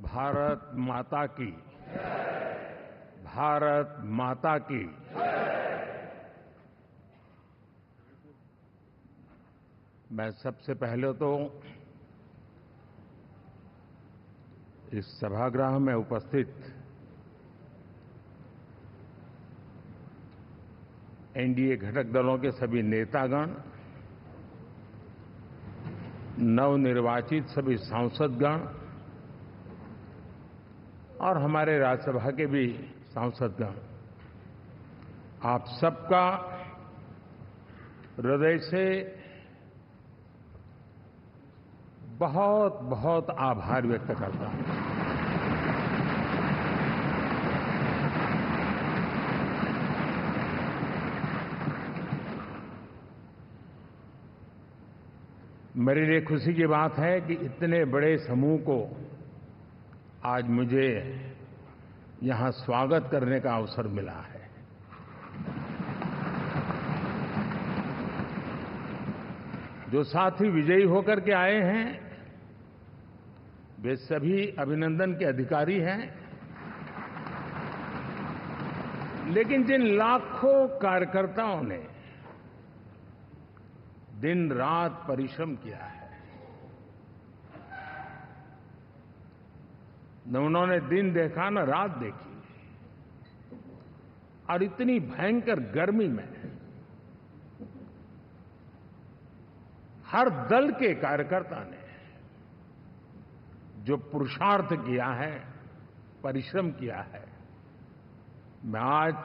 भारत माता की। भारत माता की। मैं सबसे पहले तो इस सभागृह में उपस्थित एनडीए घटक दलों के सभी नेतागण, नवनिर्वाचित सभी सांसदगण और हमारे राज्यसभा के भी सांसदगण, आप सबका हृदय से बहुत बहुत आभार व्यक्त करता हूं। मेरे लिए खुशी की बात है कि इतने बड़े समूह को आज मुझे यहां स्वागत करने का अवसर मिला है। जो साथी विजयी होकर के आए हैं वे सभी अभिनंदन के अधिकारी हैं, लेकिन जिन लाखों कार्यकर्ताओं ने दिन रात परिश्रम किया है, न उन्होंने दिन देखा न रात देखी, और इतनी भयंकर गर्मी में हर दल के कार्यकर्ता ने जो पुरुषार्थ किया है, परिश्रम किया है, मैं आज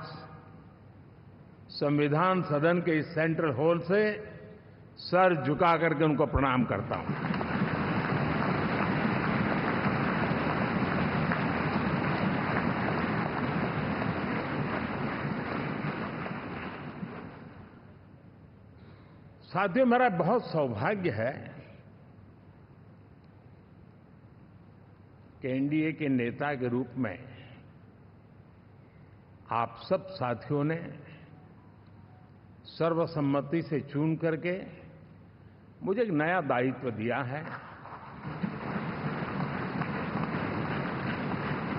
संविधान सदन के इस सेंट्रल हॉल से सर झुका करके उनको प्रणाम करता हूं। साथियों, मेरा बहुत सौभाग्य है कि एनडीए के नेता के रूप में आप सब साथियों ने सर्वसम्मति से चुन करके मुझे एक नया दायित्व दिया है,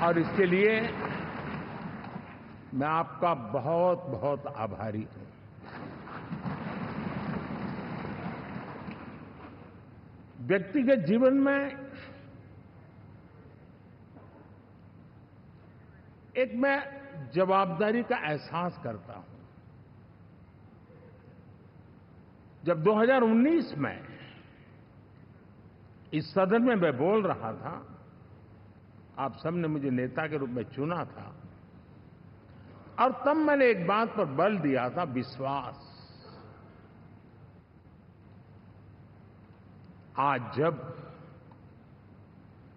और इसके लिए मैं आपका बहुत बहुत आभारी हूं। व्यक्तिगत जीवन में एक मैं जवाबदारी का एहसास करता हूं। जब 2019 में इस सदन में मैं बोल रहा था, आप सबने मुझे नेता के रूप में चुना था, और तब मैंने एक बात पर बल दिया था, विश्वास। आज जब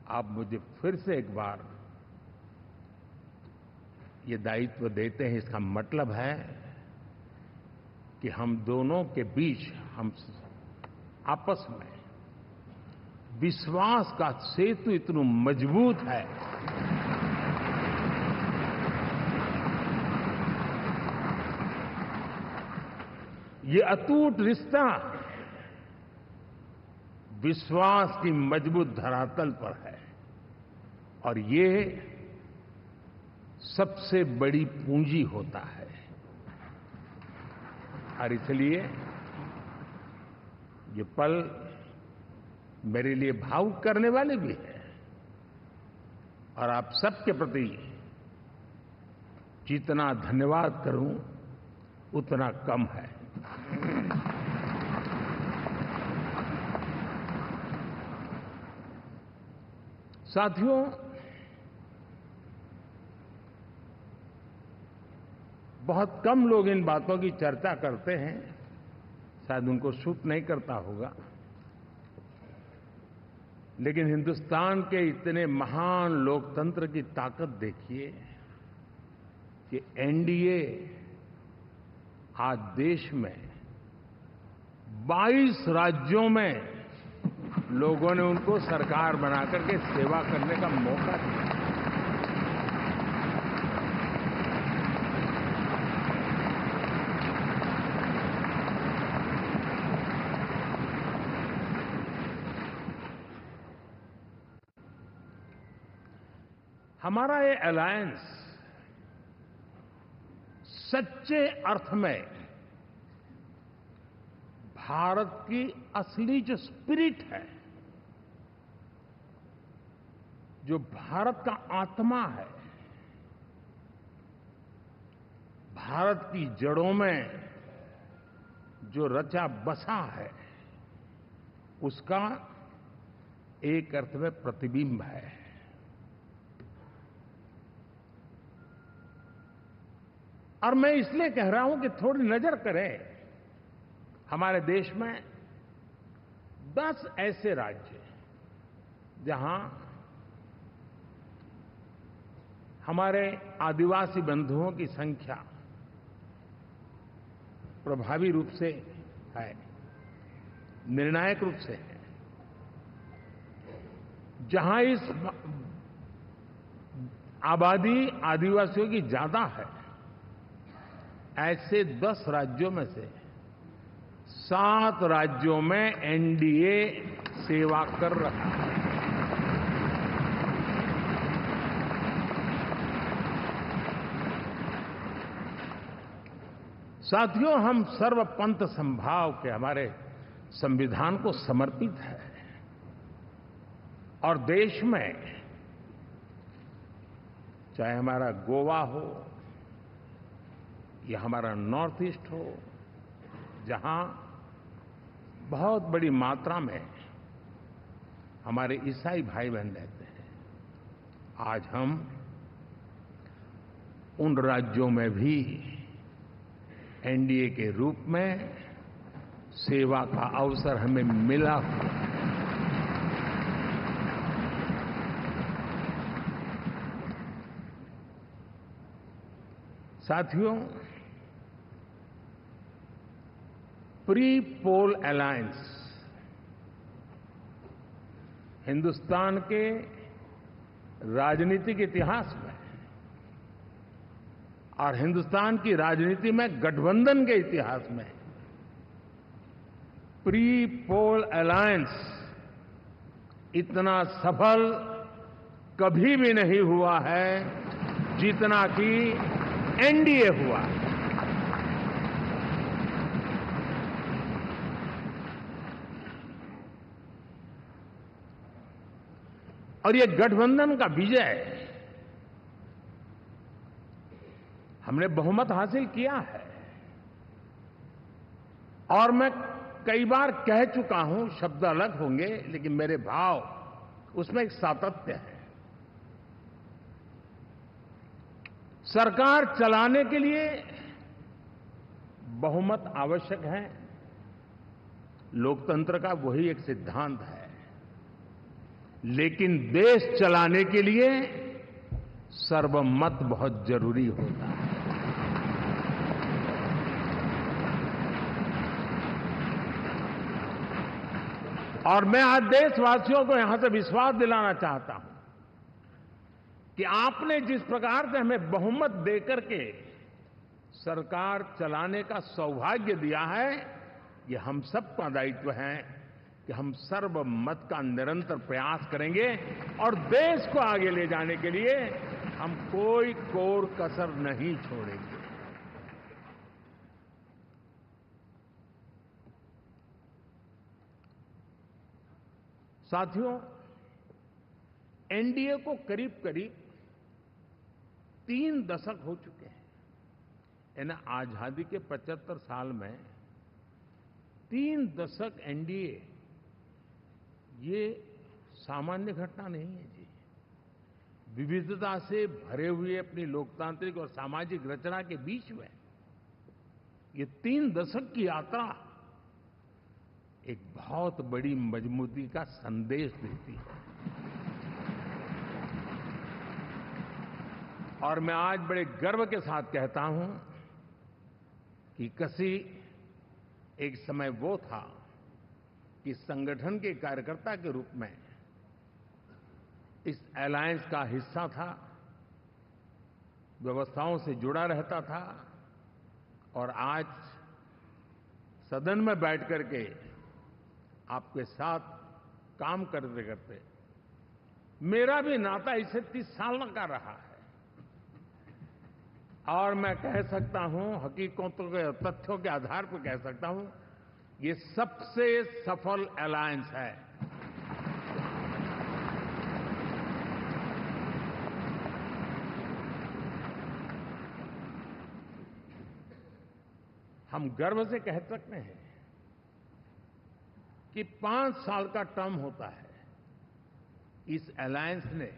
आप मुझे फिर से एक बार ये दायित्व देते हैं, इसका मतलब है कि हम दोनों के बीच, हम आपस में विश्वास का सेतु इतना मजबूत है ये अटूट रिश्ता विश्वास की मजबूत धरातल पर है, और ये सबसे बड़ी पूंजी होता है। और इसलिए ये पल मेरे लिए भावुक करने वाले भी है, और आप सबके प्रति जितना धन्यवाद करूं उतना कम है। साथियों, बहुत कम लोग इन बातों की चर्चा करते हैं, शायद उनको सूट नहीं करता होगा, लेकिन हिंदुस्तान के इतने महान लोकतंत्र की ताकत देखिए कि एनडीए आज देश में 22 राज्यों में लोगों ने उनको सरकार बना करके सेवा करने का मौका दिया। हमारा ये अलायंस सच्चे अर्थ में भारत की असली जो स्पिरिट है, जो भारत का आत्मा है, भारत की जड़ों में जो रचा बसा है, उसका एक अर्थ में प्रतिबिंब है। और मैं इसलिए कह रहा हूं कि थोड़ी नजर करें, हमारे देश में 10 ऐसे राज्य जहां हमारे आदिवासी बंधुओं की संख्या प्रभावी रूप से है, निर्णायक रूप से है, जहां इस आबादी आदिवासियों की ज्यादा है, ऐसे 10 राज्यों में से 7 राज्यों में एनडीए सेवा कर रहा है। साथियों, हम सर्वपंथ संभाव के हमारे संविधान को समर्पित है और देश में चाहे हमारा गोवा हो या हमारा नॉर्थ ईस्ट हो, जहां बहुत बड़ी मात्रा में हमारे ईसाई भाई बहन रहते हैं, आज हम उन राज्यों में भी एनडीए के रूप में सेवा का अवसर हमें मिला हुआ है। साथियों, प्री पोल अलायंस हिंदुस्तान के राजनीतिक इतिहास में और हिंदुस्तान की राजनीति में गठबंधन के इतिहास में प्री पोल अलायंस इतना सफल कभी भी नहीं हुआ है जितना कि एनडीए हुआ। और ये गठबंधन का विजय, हमने बहुमत हासिल किया है और मैं कई बार कह चुका हूं, शब्द अलग होंगे लेकिन मेरे भाव उसमें एक सातत्य है। सरकार चलाने के लिए बहुमत आवश्यक है, लोकतंत्र का वही एक सिद्धांत है, लेकिन देश चलाने के लिए सर्वमत बहुत जरूरी होता है। और मैं आज देशवासियों को यहां से विश्वास दिलाना चाहता हूं कि आपने जिस प्रकार से हमें बहुमत देकर के सरकार चलाने का सौभाग्य दिया है, ये हम सबका दायित्व है कि हम सर्वमत का निरंतर प्रयास करेंगे और देश को आगे ले जाने के लिए हम कोई कोर कसर नहीं छोड़ेंगे। साथियों, एनडीए को करीब करीब 3 दशक हो चुके हैं। यानी आजादी के 75 साल में 3 दशक एनडीए, ये सामान्य घटना नहीं है जी। विविधता से भरे हुए अपनी लोकतांत्रिक और सामाजिक रचना के बीच में ये 3 दशक की यात्रा एक बहुत बड़ी मजबूती का संदेश देती है। और मैं आज बड़े गर्व के साथ कहता हूं कि किसी एक समय वो था कि संगठन के कार्यकर्ता के रूप में इस अलायंस का हिस्सा था, व्यवस्थाओं से जुड़ा रहता था और आज सदन में बैठ करके आपके साथ काम करते करते मेरा भी नाता इससे 30 साल का रहा है और मैं कह सकता हूं, हकीकतों के तथ्यों के आधार पर कह सकता हूं, ये सबसे सफल अलायंस है। हम गर्व से कह सकते हैं कि 5 साल का टर्म होता है। इस अलायंस ने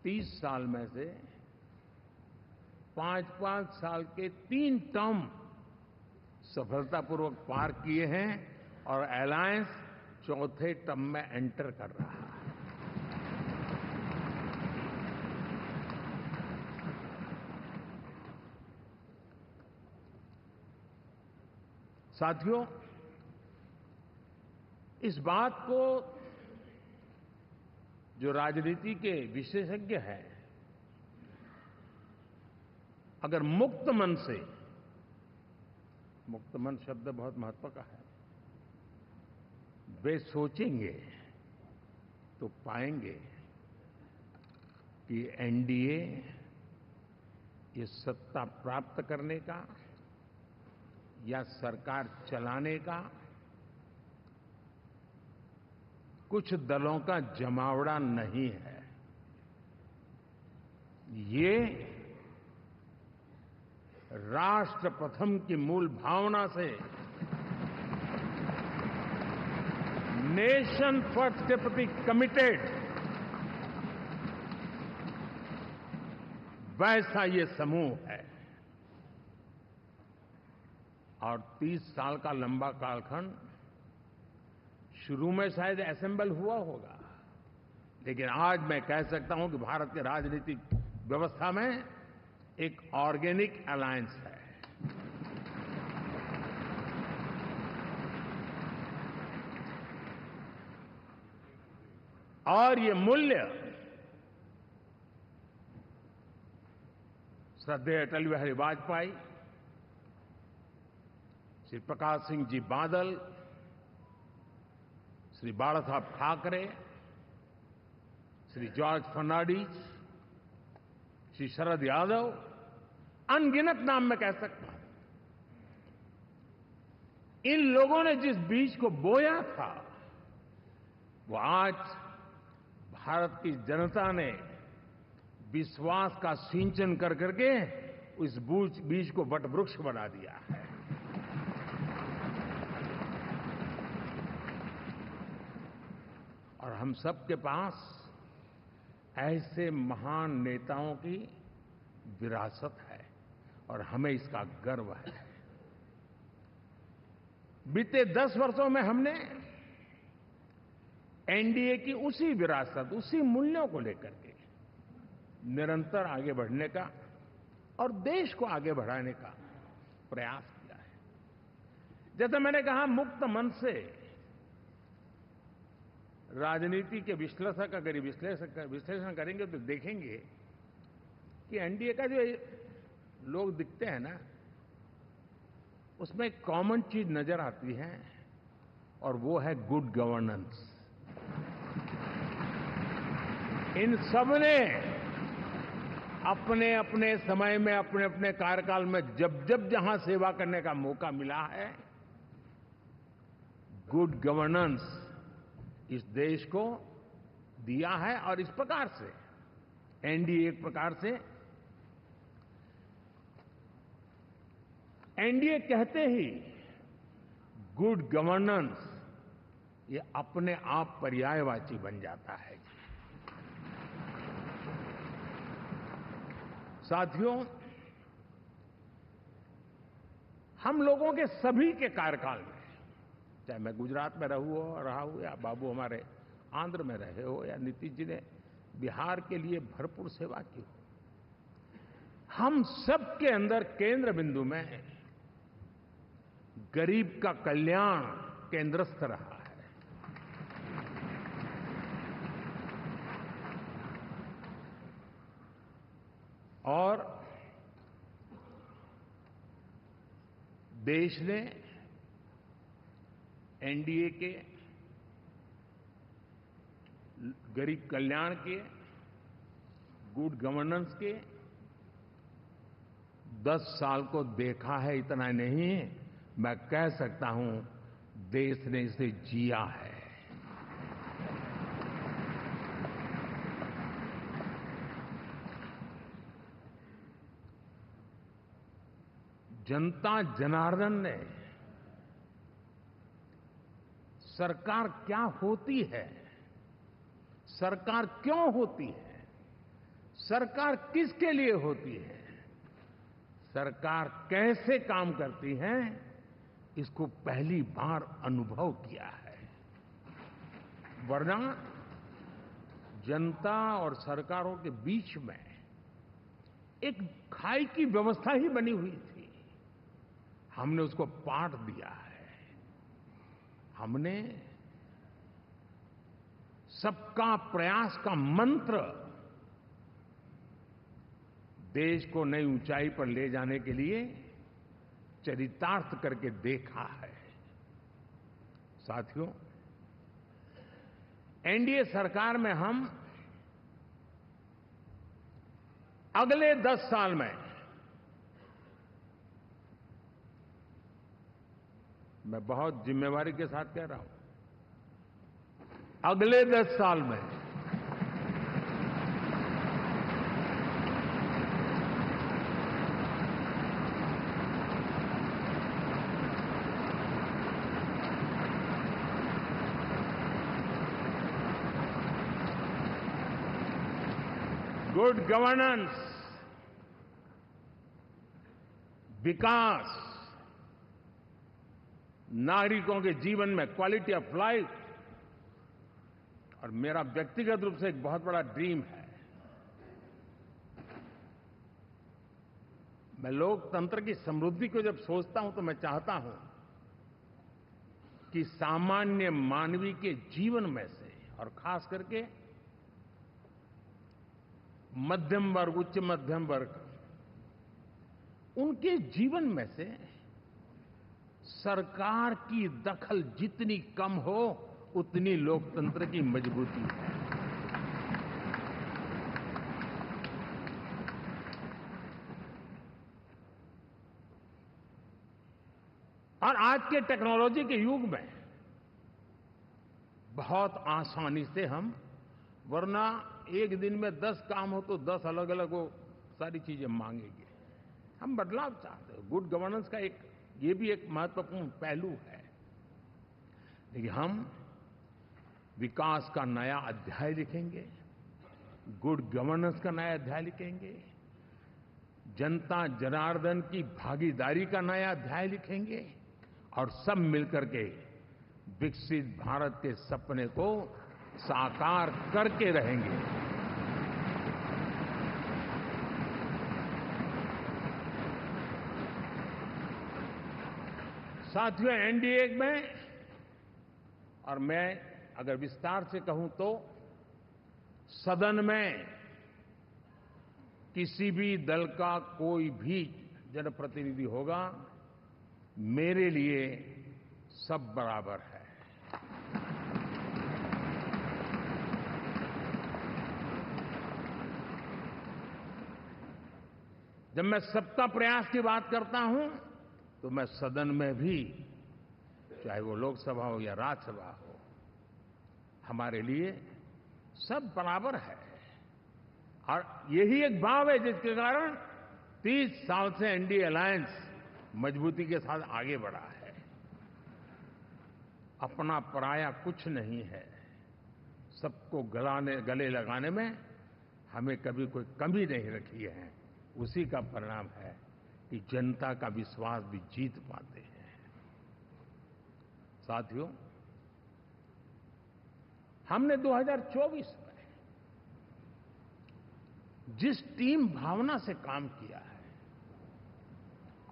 30 साल में से 5-5 साल के 3 टर्म सफलतापूर्वक पार किए हैं और अलायंस चौथे टर्म में एंटर कर रहा है। साथियों, इस बात को जो राजनीति के विशेषज्ञ हैं, अगर मुक्त मन से, मुक्त मन शब्द बहुत महत्व का है, वे सोचेंगे तो पाएंगे कि एनडीए ये सत्ता प्राप्त करने का या सरकार चलाने का कुछ दलों का जमावड़ा नहीं है। ये राष्ट्र प्रथम की मूल भावना से, नेशन फर्स्ट के प्रति कमिटेड, वैसा ये समूह है। और 30 साल का लंबा कालखंड शुरू में शायद असेंबल हुआ होगा, लेकिन आज मैं कह सकता हूं कि भारत के राजनीतिक व्यवस्था में एक ऑर्गेनिक अलायंस है। और ये मूल्य श्रद्धेय अटल बिहारी वाजपेयी, श्री प्रकाश सिंह जी बादल, श्री बाला साहब ठाकरे, श्री जॉर्ज फर्नांडिस, श्री शरद यादव, अनगिनत नाम मैं कह सकता हूं। इन लोगों ने जिस बीज को बोया था, वो आज भारत की जनता ने विश्वास का सिंचन कर करके उस बीज को वटवृक्ष बना दिया है। और हम सबके पास ऐसे महान नेताओं की विरासत है और हमें इसका गर्व है। बीते 10 वर्षों में हमने एनडीए की उसी विरासत, उसी मूल्यों को लेकर के निरंतर आगे बढ़ने का और देश को आगे बढ़ाने का प्रयास किया है। जैसे मैंने कहा, मुक्त मन से राजनीति के विश्लेषक अगर विश्लेषण करेंगे तो देखेंगे कि एनडीए का जो लोग दिखते हैं ना, उसमें एक कॉमन चीज नजर आती है और वो है गुड गवर्नेंस। इन सबने अपने अपने समय में, अपने अपने कार्यकाल में जब जब जहां सेवा करने का मौका मिला है, गुड गवर्नेंस इस देश को दिया है। और इस प्रकार से एनडीए एक प्रकार से, एनडीए कहते ही गुड गवर्नेंस ये अपने आप पर्यायवाची बन जाता है। साथियों, हम लोगों के सभी के कार्यकाल में, चाहे मैं गुजरात में रहा हूं या बाबू हमारे आंध्र में रहे हो या नीतीश जी ने बिहार के लिए भरपूर सेवा की हो, हम सबके अंदर केंद्र बिंदु में गरीब का कल्याण केंद्रस्थ रहा है। और देश ने एनडीए के गरीब कल्याण के, गुड गवर्नेंस के 10 साल को देखा है। इतना नहीं, मैं कह सकता हूं देश ने इसे जिया है। जनता जनार्दन ने सरकार क्या होती है, सरकार क्यों होती है, सरकार किसके लिए होती है, सरकार कैसे काम करती है, इसको पहली बार अनुभव किया है। वरना जनता और सरकारों के बीच में एक खाई की व्यवस्था ही बनी हुई थी। हमने उसको पाट दिया है। हमने सबका प्रयास का मंत्र देश को नई ऊंचाई पर ले जाने के लिए चरितार्थ करके देखा है। साथियों, एनडीए सरकार में हम अगले 10 साल में, मैं बहुत जिम्मेवारी के साथ कह रहा हूं, अगले 10 साल में गुड गवर्नेंस, विकास, नागरिकों के जीवन में क्वालिटी ऑफ लाइफ, और मेरा व्यक्तिगत रूप से एक बहुत बड़ा ड्रीम है, मैं लोकतंत्र की समृद्धि को जब सोचता हूं तो मैं चाहता हूं कि सामान्य मानवीय के जीवन में से, और खास करके मध्यम वर्ग, उच्च मध्यम वर्ग, उनके जीवन में से सरकार की दखल जितनी कम हो, उतनी लोकतंत्र की मजबूती है। और आज के टेक्नोलॉजी के युग में बहुत आसानी से हम, वरना एक दिन में 10 काम हो तो 10 अलग अलग वो सारी चीजें मांगेंगे। हम बदलाव चाहते हैं। गुड गवर्नेंस का ये भी एक महत्वपूर्ण पहलू है। लेकिन हम विकास का नया अध्याय लिखेंगे, गुड गवर्नेंस का नया अध्याय लिखेंगे, जनता जनार्दन की भागीदारी का नया अध्याय लिखेंगे, और सब मिलकर के विकसित भारत के सपने को साकार करके रहेंगे। साथियों, एनडीए में, और मैं अगर विस्तार से कहूं तो सदन में किसी भी दल का कोई भी जनप्रतिनिधि होगा, मेरे लिए सब बराबर है। जब मैं सबका प्रयास की बात करता हूं तो मैं सदन में भी, चाहे वो लोकसभा हो या राज्यसभा हो, हमारे लिए सब बराबर है। और यही एक भाव है जिसके कारण 30 साल से एनडीए अलायंस मजबूती के साथ आगे बढ़ा है। अपना पराया कुछ नहीं है। सबको गले लगाने में हमें कभी कोई कमी नहीं रखी है। उसी का परिणाम है कि जनता का विश्वास भी जीत पाते हैं। साथियों, हमने 2024 में जिस टीम भावना से काम किया है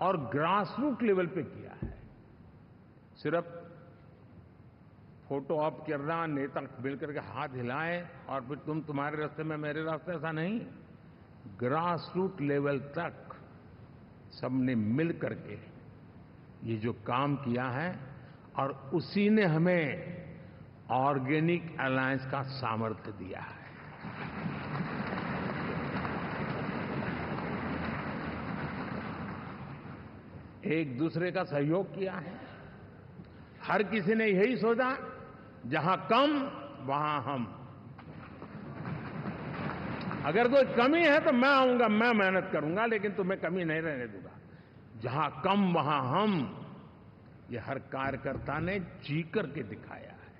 और ग्रासरूट लेवल पे किया है, सिर्फ फोटो ऑप करना, नेता मिलकर के हाथ हिलाएं और फिर तुम्हारे रास्ते में मेरे रास्ते, ऐसा नहीं। ग्रासरूट लेवल तक सबने मिल करके ये जो काम किया है, और उसी ने हमें ऑर्गेनिक अलायंस का सामर्थ्य दिया है। एक दूसरे का सहयोग किया है। हर किसी ने यही सोचा, जहां कम वहां हम। अगर कोई कमी है तो मैं आऊंगा, मैं मेहनत करूंगा, लेकिन तुम्हें कमी नहीं रहने दूंगा। जहां कम वहां हम, ये हर कार्यकर्ता ने जी करके दिखाया है,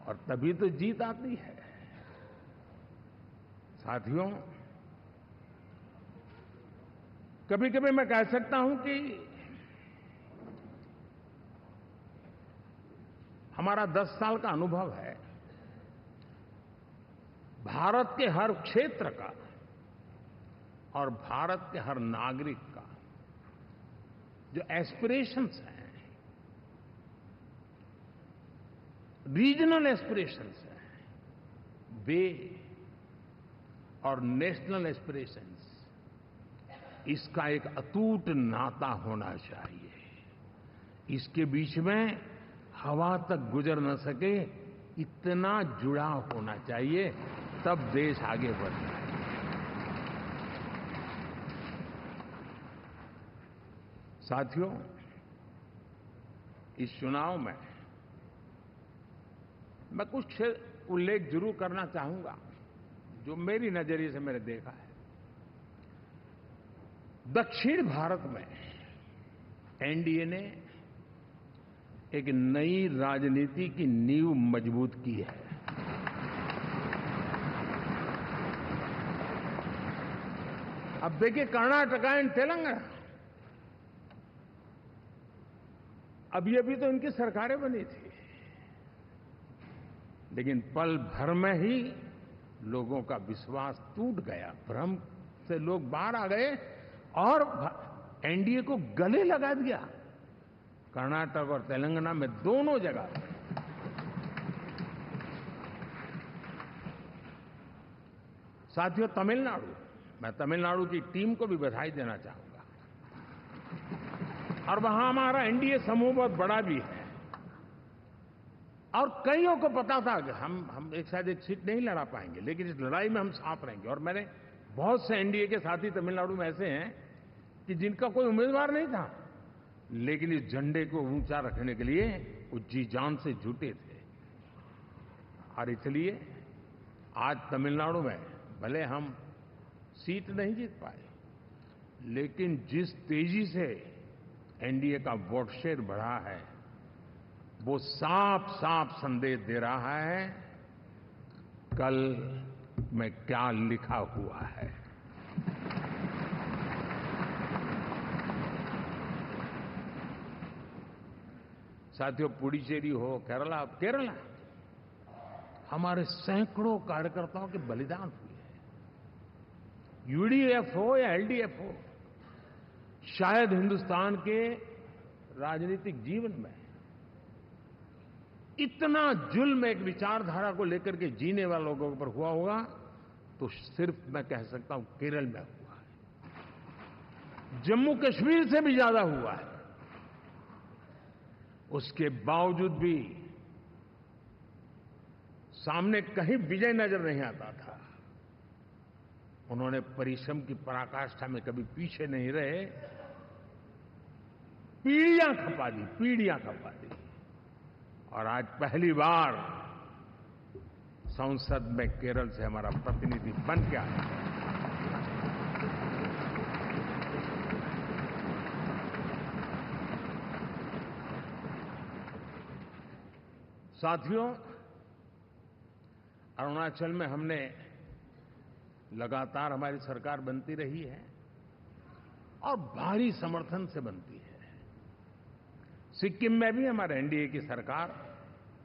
और तभी तो जीत आती है। साथियों, कभी कभी मैं कह सकता हूं कि हमारा 10 साल का अनुभव है, भारत के हर क्षेत्र का और भारत के हर नागरिक का जो एस्पिरेशंस हैं, रीजनल एस्पिरेशंस हैं, वे और नेशनल एस्पिरेशंस, इसका एक अटूट नाता होना चाहिए। इसके बीच में हवा तक गुजर न सके, इतना जुड़ाव होना चाहिए, तब देश आगे बढ़ता है। साथियों, इस चुनाव में मैं कुछ उल्लेख जरूर करना चाहूंगा, जो मेरी नजरिए से मैंने देखा है। दक्षिण भारत में एनडीए ने एक नई राजनीति की नींव मजबूत की है। अब देखिए, कर्नाटक एंड तेलंगाना, अभी अभी तो इनकी सरकारें बनी थी, लेकिन पल भर में ही लोगों का विश्वास टूट गया, भ्रम से लोग बाहर आ गए और एनडीए को गले लगा दिया। कर्नाटक और तेलंगाना में दोनों जगह। साथियों, तमिलनाडु, मैं तमिलनाडु की टीम को भी बधाई देना चाहूंगा, और वहां हमारा एनडीए समूह बहुत बड़ा भी है, और कईयों को पता था कि हम एक साथ एक सीट नहीं लड़ा पाएंगे, लेकिन इस लड़ाई में हम साथ रहेंगे। और मैंने बहुत से एनडीए के साथी तमिलनाडु में ऐसे हैं कि जिनका कोई उम्मीदवार नहीं था, लेकिन इस झंडे को ऊंचा रखने के लिए वो जी जान से जुटे थे। और इसलिए आज तमिलनाडु में भले हम सीट नहीं जीत पाए, लेकिन जिस तेजी से एनडीए का वोट शेयर बढ़ा है, वो साफ साफ संदेश दे रहा है कल में क्या लिखा हुआ है। साथियों, पुडुचेरी हो, केरला, हमारे सैकड़ों कार्यकर्ताओं के बलिदान हुए हैं। यूडीएफ हो या एलडीएफ हो, शायद हिंदुस्तान के राजनीतिक जीवन में इतना जुल्म एक विचारधारा को लेकर के जीने वाले लोगों पर हुआ होगा तो सिर्फ मैं कह सकता हूं केरल में हुआ है। जम्मू कश्मीर से भी ज्यादा हुआ है। उसके बावजूद भी सामने कहीं विजय नजर नहीं आता था। उन्होंने परिश्रम की पराकाष्ठा में कभी पीछे नहीं रहे, पीढ़ियां खपा दी, और आज पहली बार संसद में केरल से हमारा प्रतिनिधि बन के आया। साथियों, अरुणाचल में हमने लगातार, हमारी सरकार बनती रही है और भारी समर्थन से बनती है। सिक्किम में भी हमारे एनडीए की सरकार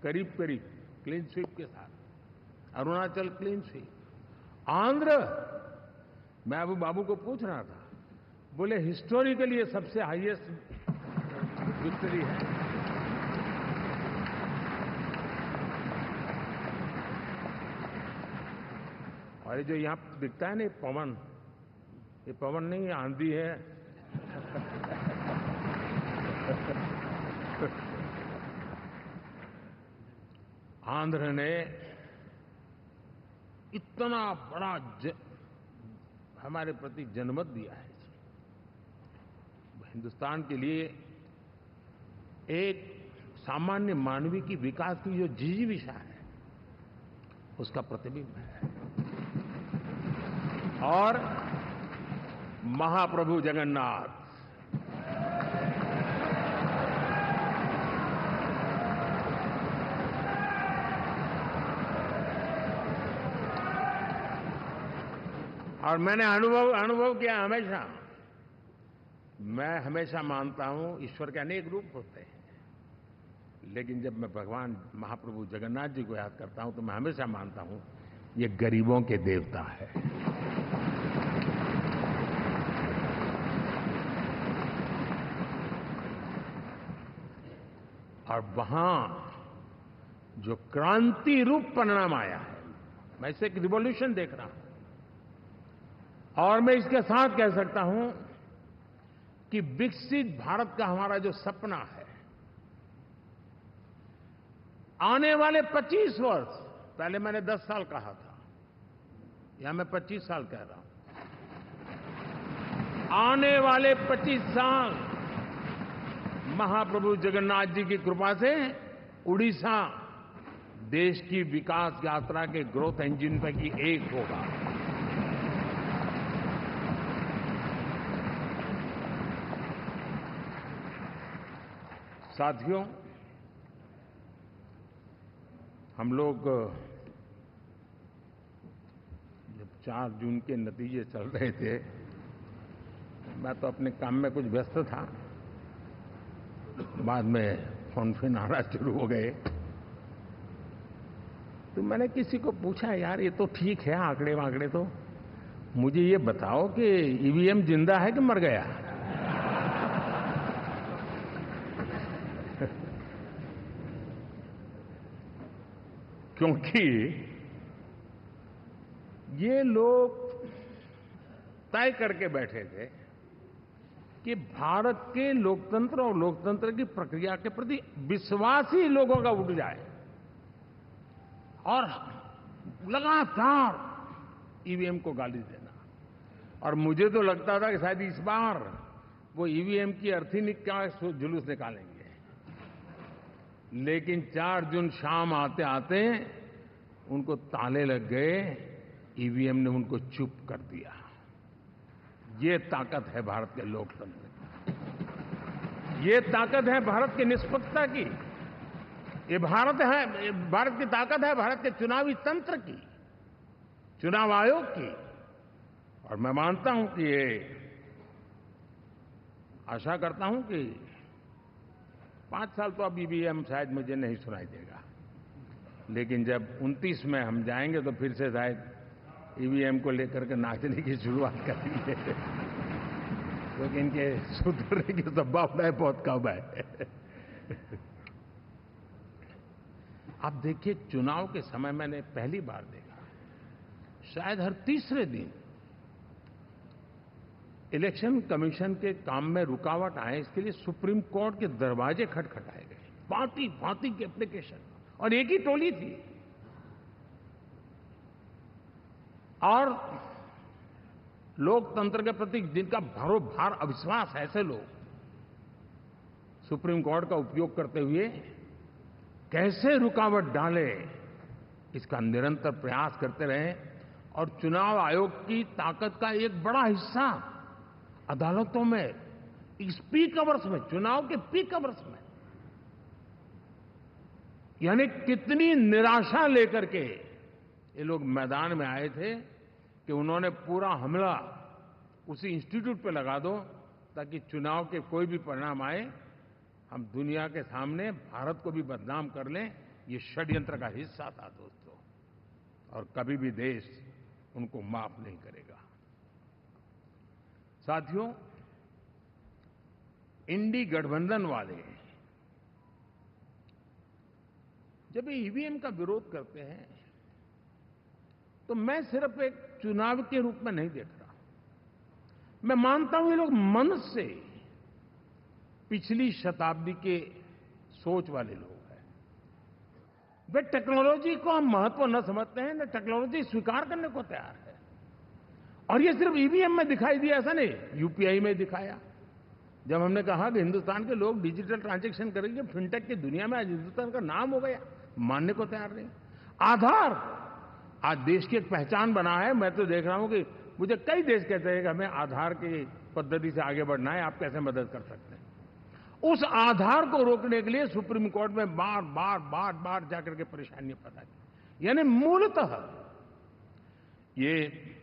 करीब करीब क्लीन स्वीप के साथ, अरुणाचल क्लीन स्वीप। आंध्र, मैं अबू बाबू को पूछ रहा था, बोले हिस्टोरिकली ये सबसे हाईएस्ट विक्ट्री है। और ये जो यहां दिखता है ना पवन, ये पवन नहीं, आंधी है। आंध्र ने इतना बड़ा हमारे प्रति जनमत दिया है। हिंदुस्तान के लिए एक सामान्य मानवी की विकास की जो जिजीविषा है, उसका प्रतिबिंब है। और महाप्रभु जगन्नाथ और मैंने अनुभव किया हमेशा। मैं हमेशा मानता हूं ईश्वर के अनेक रूप होते हैं, लेकिन जब मैं भगवान महाप्रभु जगन्नाथ जी को याद करता हूं तो मैं हमेशा मानता हूं ये गरीबों के देवता है। और वहां जो क्रांति रूप परिणाम आया है, मैं इसे एक रिवॉल्यूशन देख रहा हूं। और मैं इसके साथ कह सकता हूं कि विकसित भारत का हमारा जो सपना है, आने वाले 25 वर्ष, पहले मैंने 10 साल कहा था, यहां मैं 25 साल कह रहा हूं, आने वाले 25 साल महाप्रभु जगन्नाथ जी की कृपा से उड़ीसा देश की विकास यात्रा के ग्रोथ इंजन पैकी एक होगा। साथियों, हम लोग जब 4 जून के नतीजे चल रहे थे, मैं तो अपने काम में कुछ व्यस्त था। बाद में फोन आना शुरू हो गए, तो मैंने किसी को पूछा, यार ये तो ठीक है आंकड़े वांकड़े, तो मुझे ये बताओ कि ईवीएम जिंदा है कि मर गया? क्योंकि ये लोग तय करके बैठे थे कि भारत के लोकतंत्र और लोकतंत्र की प्रक्रिया के प्रति विश्वास ही लोगों का उठ जाए, और लगातार ईवीएम को गाली देना। और मुझे तो लगता था कि शायद इस बार वो ईवीएम की अर्थी का जुलूस निकालेंगे, लेकिन 4 जून शाम आते आते उनको ताले लग गए, ईवीएम ने उनको चुप कर दिया। ये ताकत है भारत के लोकतंत्र की, ये ताकत है भारत की निष्पक्षता की, ये भारत की ताकत है भारत के चुनावी तंत्र की, चुनाव आयोग की। और मैं मानता हूं कि ये आशा करता हूं कि 5 साल तो अब ईवीएम शायद मुझे नहीं सुनाई देगा, लेकिन जब 29 में हम जाएंगे तो फिर से शायद ईवीएम को लेकर के नाचने की शुरुआत करेंगे, क्योंकि इनके सुधरने की संभावना बहुत कम है। आप देखिए, चुनाव के समय मैंने पहली बार देखा, शायद हर तीसरे दिन इलेक्शन कमीशन के काम में रुकावट आए, इसके लिए सुप्रीम कोर्ट के दरवाजे खटखटाए गए, भांति भांति की एप्लीकेशन, और एक ही टोली थी। और लोकतंत्र के प्रति जिनका भरोभार अविश्वास, ऐसे लोग सुप्रीम कोर्ट का उपयोग करते हुए कैसे रुकावट डाले, इसका निरंतर प्रयास करते रहे। और चुनाव आयोग की ताकत का एक बड़ा हिस्सा अदालतों में, इस पीक आवर्स में, चुनाव के पीक आवर्स में, यानी कितनी निराशा लेकर के ये लोग मैदान में आए थे कि उन्होंने पूरा हमला उसी इंस्टीट्यूट पे लगा दो, ताकि चुनाव के कोई भी परिणाम आए, हम दुनिया के सामने भारत को भी बदनाम कर लें। ये षड्यंत्र का हिस्सा था दोस्तों, और कभी भी देश उनको माफ नहीं करेगा। साथियों, इंडी गठबंधन वाले जब ईवीएम का विरोध करते हैं तो मैं सिर्फ एक चुनाव के रूप में नहीं देख रहा। मैं मानता हूं ये लोग मन से पिछली शताब्दी के सोच वाले लोग हैं। वे टेक्नोलॉजी को हम महत्व न समझते हैं, न टेक्नोलॉजी स्वीकार करने को तैयार है। और ये सिर्फ ईवीएम में दिखाई दिया, ऐसा नहीं, यूपीआई में दिखाया। जब हमने कहा कि हिंदुस्तान के लोग डिजिटल ट्रांजैक्शन करेंगे, फिनटेक की दुनिया में आज हिंदुस्तान का नाम हो गया, मानने को तैयार नहीं। आधार आज देश की एक पहचान बना है। मैं तो देख रहा हूं कि मुझे कई देश कहते हैं कि हमें आधार की पद्धति से आगे बढ़ना है, आप कैसे मदद कर सकते हैं। उस आधार को रोकने के लिए सुप्रीम कोर्ट में बार बार जाकर के परेशानियां पैदा की। यानी मूलतः ये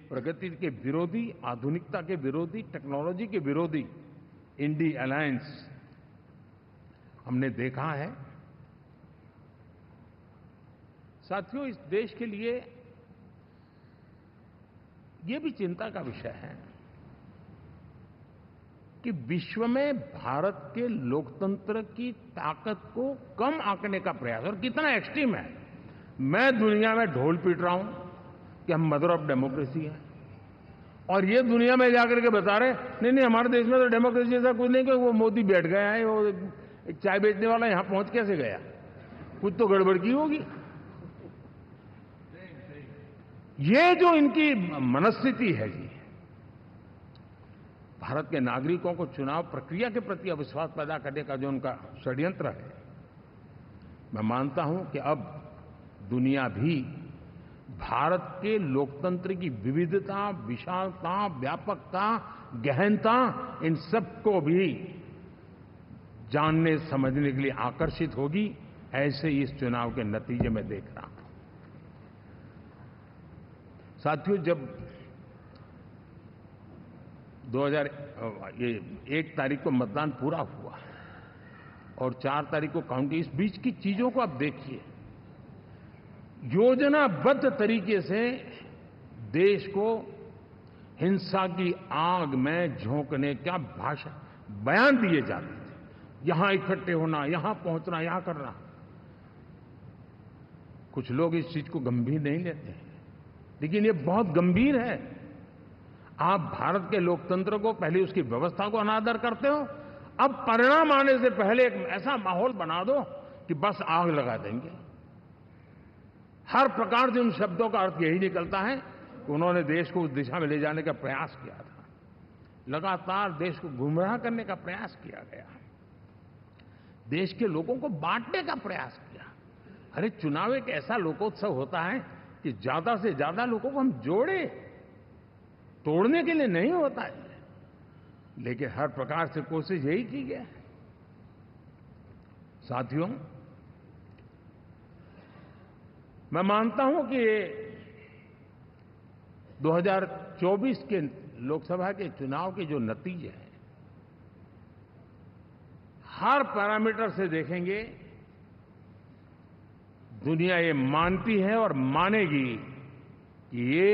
प्रगति के विरोधी, आधुनिकता के विरोधी, टेक्नोलॉजी के विरोधी इंडी अलायंस हमने देखा है। साथियों, इस देश के लिए ये भी चिंता का विषय है कि विश्व में भारत के लोकतंत्र की ताकत को कम आंकने का प्रयास, और कितना एक्सट्रीम है। मैं दुनिया में ढोल पीट रहा हूं कि हम मदर ऑफ डेमोक्रेसी है, और ये दुनिया में जाकर के बता रहे नहीं हमारे देश में तो डेमोक्रेसी ऐसा कुछ नहीं, कि वो मोदी बैठ गया है, वो एक चाय बेचने वाला यहां पहुंच कैसे गया, कुछ तो गड़बड़ की होगी। ये जो इनकी मनस्थिति है जी, भारत के नागरिकों को चुनाव प्रक्रिया के प्रति अविश्वास पैदा करने का जो उनका षड्यंत्र है, मैं मानता हूं कि अब दुनिया भी भारत के लोकतंत्र की विविधता, विशालता, व्यापकता, गहनता, इन सबको भी जानने समझने के लिए आकर्षित होगी। ऐसे इस चुनाव के नतीजे में देख रहा हूं। साथियों, जब 1 तारीख को मतदान पूरा हुआ और 4 तारीख को काउंटिंग, इस बीच की चीजों को आप देखिए। योजनाबद्ध तरीके से देश को हिंसा की आग में झोंकने का बयान दिए जाते थे। यहां इकट्ठे होना, यहां पहुंचना, यहां करना। कुछ लोग इस चीज को गंभीर नहीं लेते हैं, लेकिन ये बहुत गंभीर है। आप भारत के लोकतंत्र को, पहले उसकी व्यवस्था को अनादर करते हो, अब परिणाम आने से पहले एक ऐसा माहौल बना दो कि बस आग लगा देंगे। हर प्रकार से उन शब्दों का अर्थ यही निकलता है कि उन्होंने देश को उस दिशा में ले जाने का प्रयास किया था। लगातार देश को गुमराह करने का प्रयास किया गया, देश के लोगों को बांटने का प्रयास किया। अरे, चुनाव एक ऐसा लोकोत्सव होता है कि ज्यादा से ज्यादा लोगों को हम जोड़े, तोड़ने के लिए नहीं होता है। लेकिन हर प्रकार से कोशिश यही की गई। साथियों, मैं मानता हूं कि 2024 के लोकसभा के चुनाव के जो नतीजे हैं, हर पैरामीटर से देखेंगे, दुनिया ये मानती है और मानेगी कि ये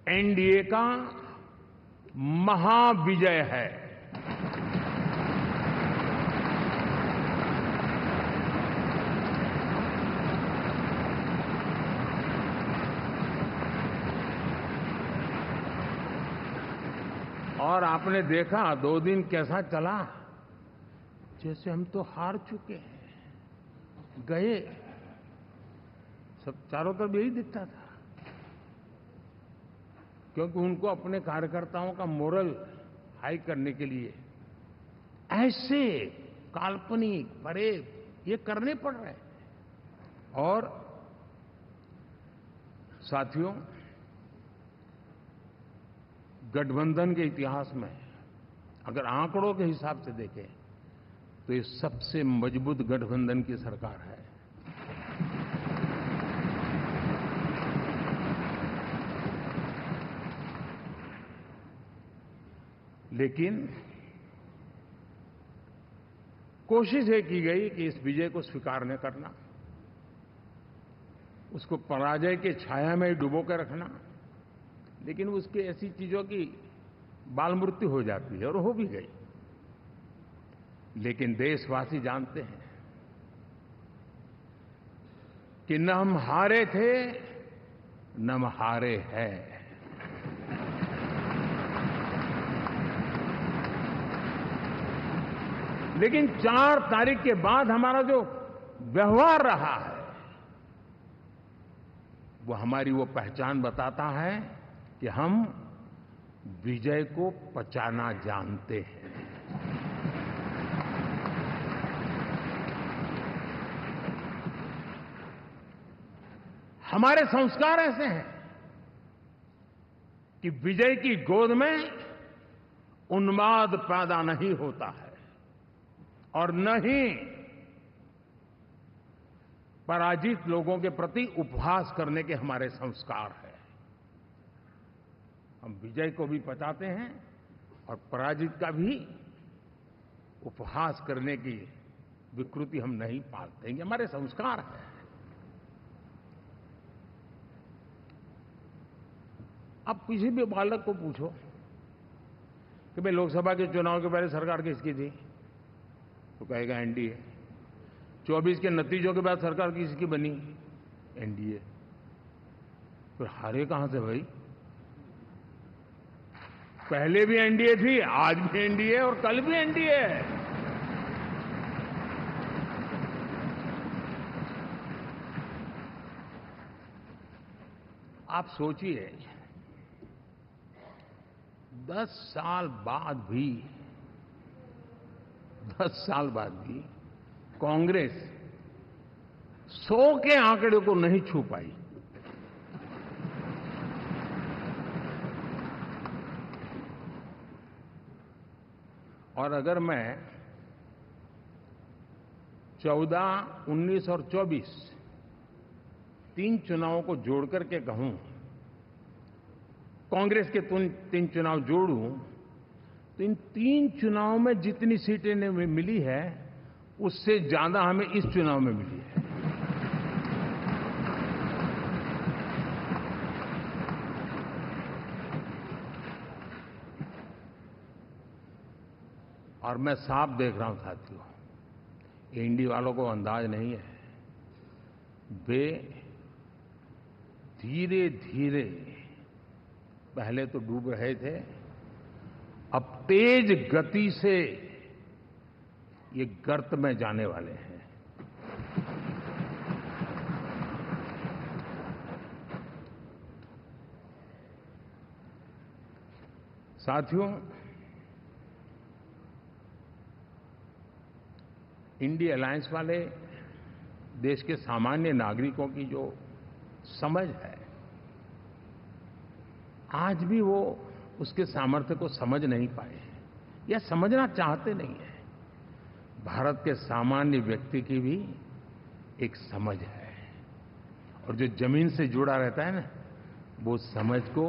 एनडीए का महाविजय है। और आपने देखा 2 दिन कैसा चला, जैसे हम तो हार चुके हैं, गए। सब चारों तरफ यही दिखता था, क्योंकि उनको अपने कार्यकर्ताओं का मोरल हाई करने के लिए ऐसे काल्पनिक परेड ये करने पड़ रहे हैं। और साथियों, गठबंधन के इतिहास में अगर आंकड़ों के हिसाब से देखें तो ये सबसे मजबूत गठबंधन की सरकार है। लेकिन कोशिश ये की गई कि इस विजय को स्वीकार न करना, उसको पराजय के छाया में ही डुबो के रखना। लेकिन उसकी ऐसी चीजों की बाल मृत्यु हो जाती है, और हो भी गई। लेकिन देशवासी जानते हैं कि न हम हारे थे, न हम हारे हैं। लेकिन 4 तारीख के बाद हमारा जो व्यवहार रहा है वो हमारी वो पहचान बताता है कि हम विजय को पचाना जानते हैं। हमारे संस्कार ऐसे हैं कि विजय की गोद में उन्माद पैदा नहीं होता है और न ही पराजित लोगों के प्रति उपहास करने के हमारे संस्कार हैं। हम विजय को भी पचाते हैं और पराजित का भी उपहास करने की विकृति हम नहीं पालते। ये हमारे संस्कार हैं। अब किसी भी बालक को पूछो कि भाई लोकसभा के चुनाव के पहले सरकार किसकी थी, तो कहेगा एनडीए। 24 के नतीजों के बाद सरकार किसकी बनी, एनडीए। फिर हारे कहां से भाई? पहले भी एनडीए थी, आज भी एनडीए और कल भी एनडीए है। आप सोचिए 10 साल बाद भी कांग्रेस 100 के आंकड़े को नहीं छू पाई। और अगर मैं 14, 19 और 24 3 चुनावों को जोड़ करके कहूं, कांग्रेस के 3 चुनाव जोड़ूं, तो इन 3 चुनावों में जितनी सीटें मिली है उससे ज्यादा हमें इस चुनाव में मिली है। और मैं साफ देख रहा हूं साथियों, एनडीए वालों को अंदाज नहीं है। वे धीरे धीरे पहले तो डूब रहे थे, अब तेज गति से ये गर्त में जाने वाले हैं। साथियों, इंडिया अलायंस वाले देश के सामान्य नागरिकों की जो समझ है, आज भी वो उसके सामर्थ्य को समझ नहीं पाए या समझना चाहते नहीं है। भारत के सामान्य व्यक्ति की भी एक समझ है और जो जमीन से जुड़ा रहता है ना, वो समझ को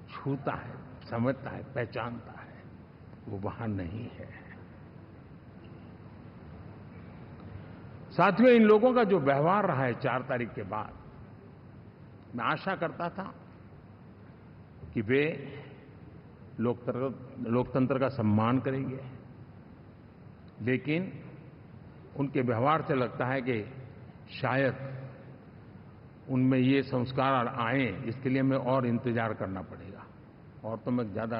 छूता है, समझता है, पहचानता है, वो वहां नहीं है। साथियों, इन लोगों का जो व्यवहार रहा है 4 तारीख के बाद, मैं आशा करता था कि वे लोकतंत्र का सम्मान करेंगे, लेकिन उनके व्यवहार से लगता है कि शायद उनमें ये संस्कार आए, इसके लिए हमें और इंतजार करना पड़ेगा। और तो मैं ज्यादा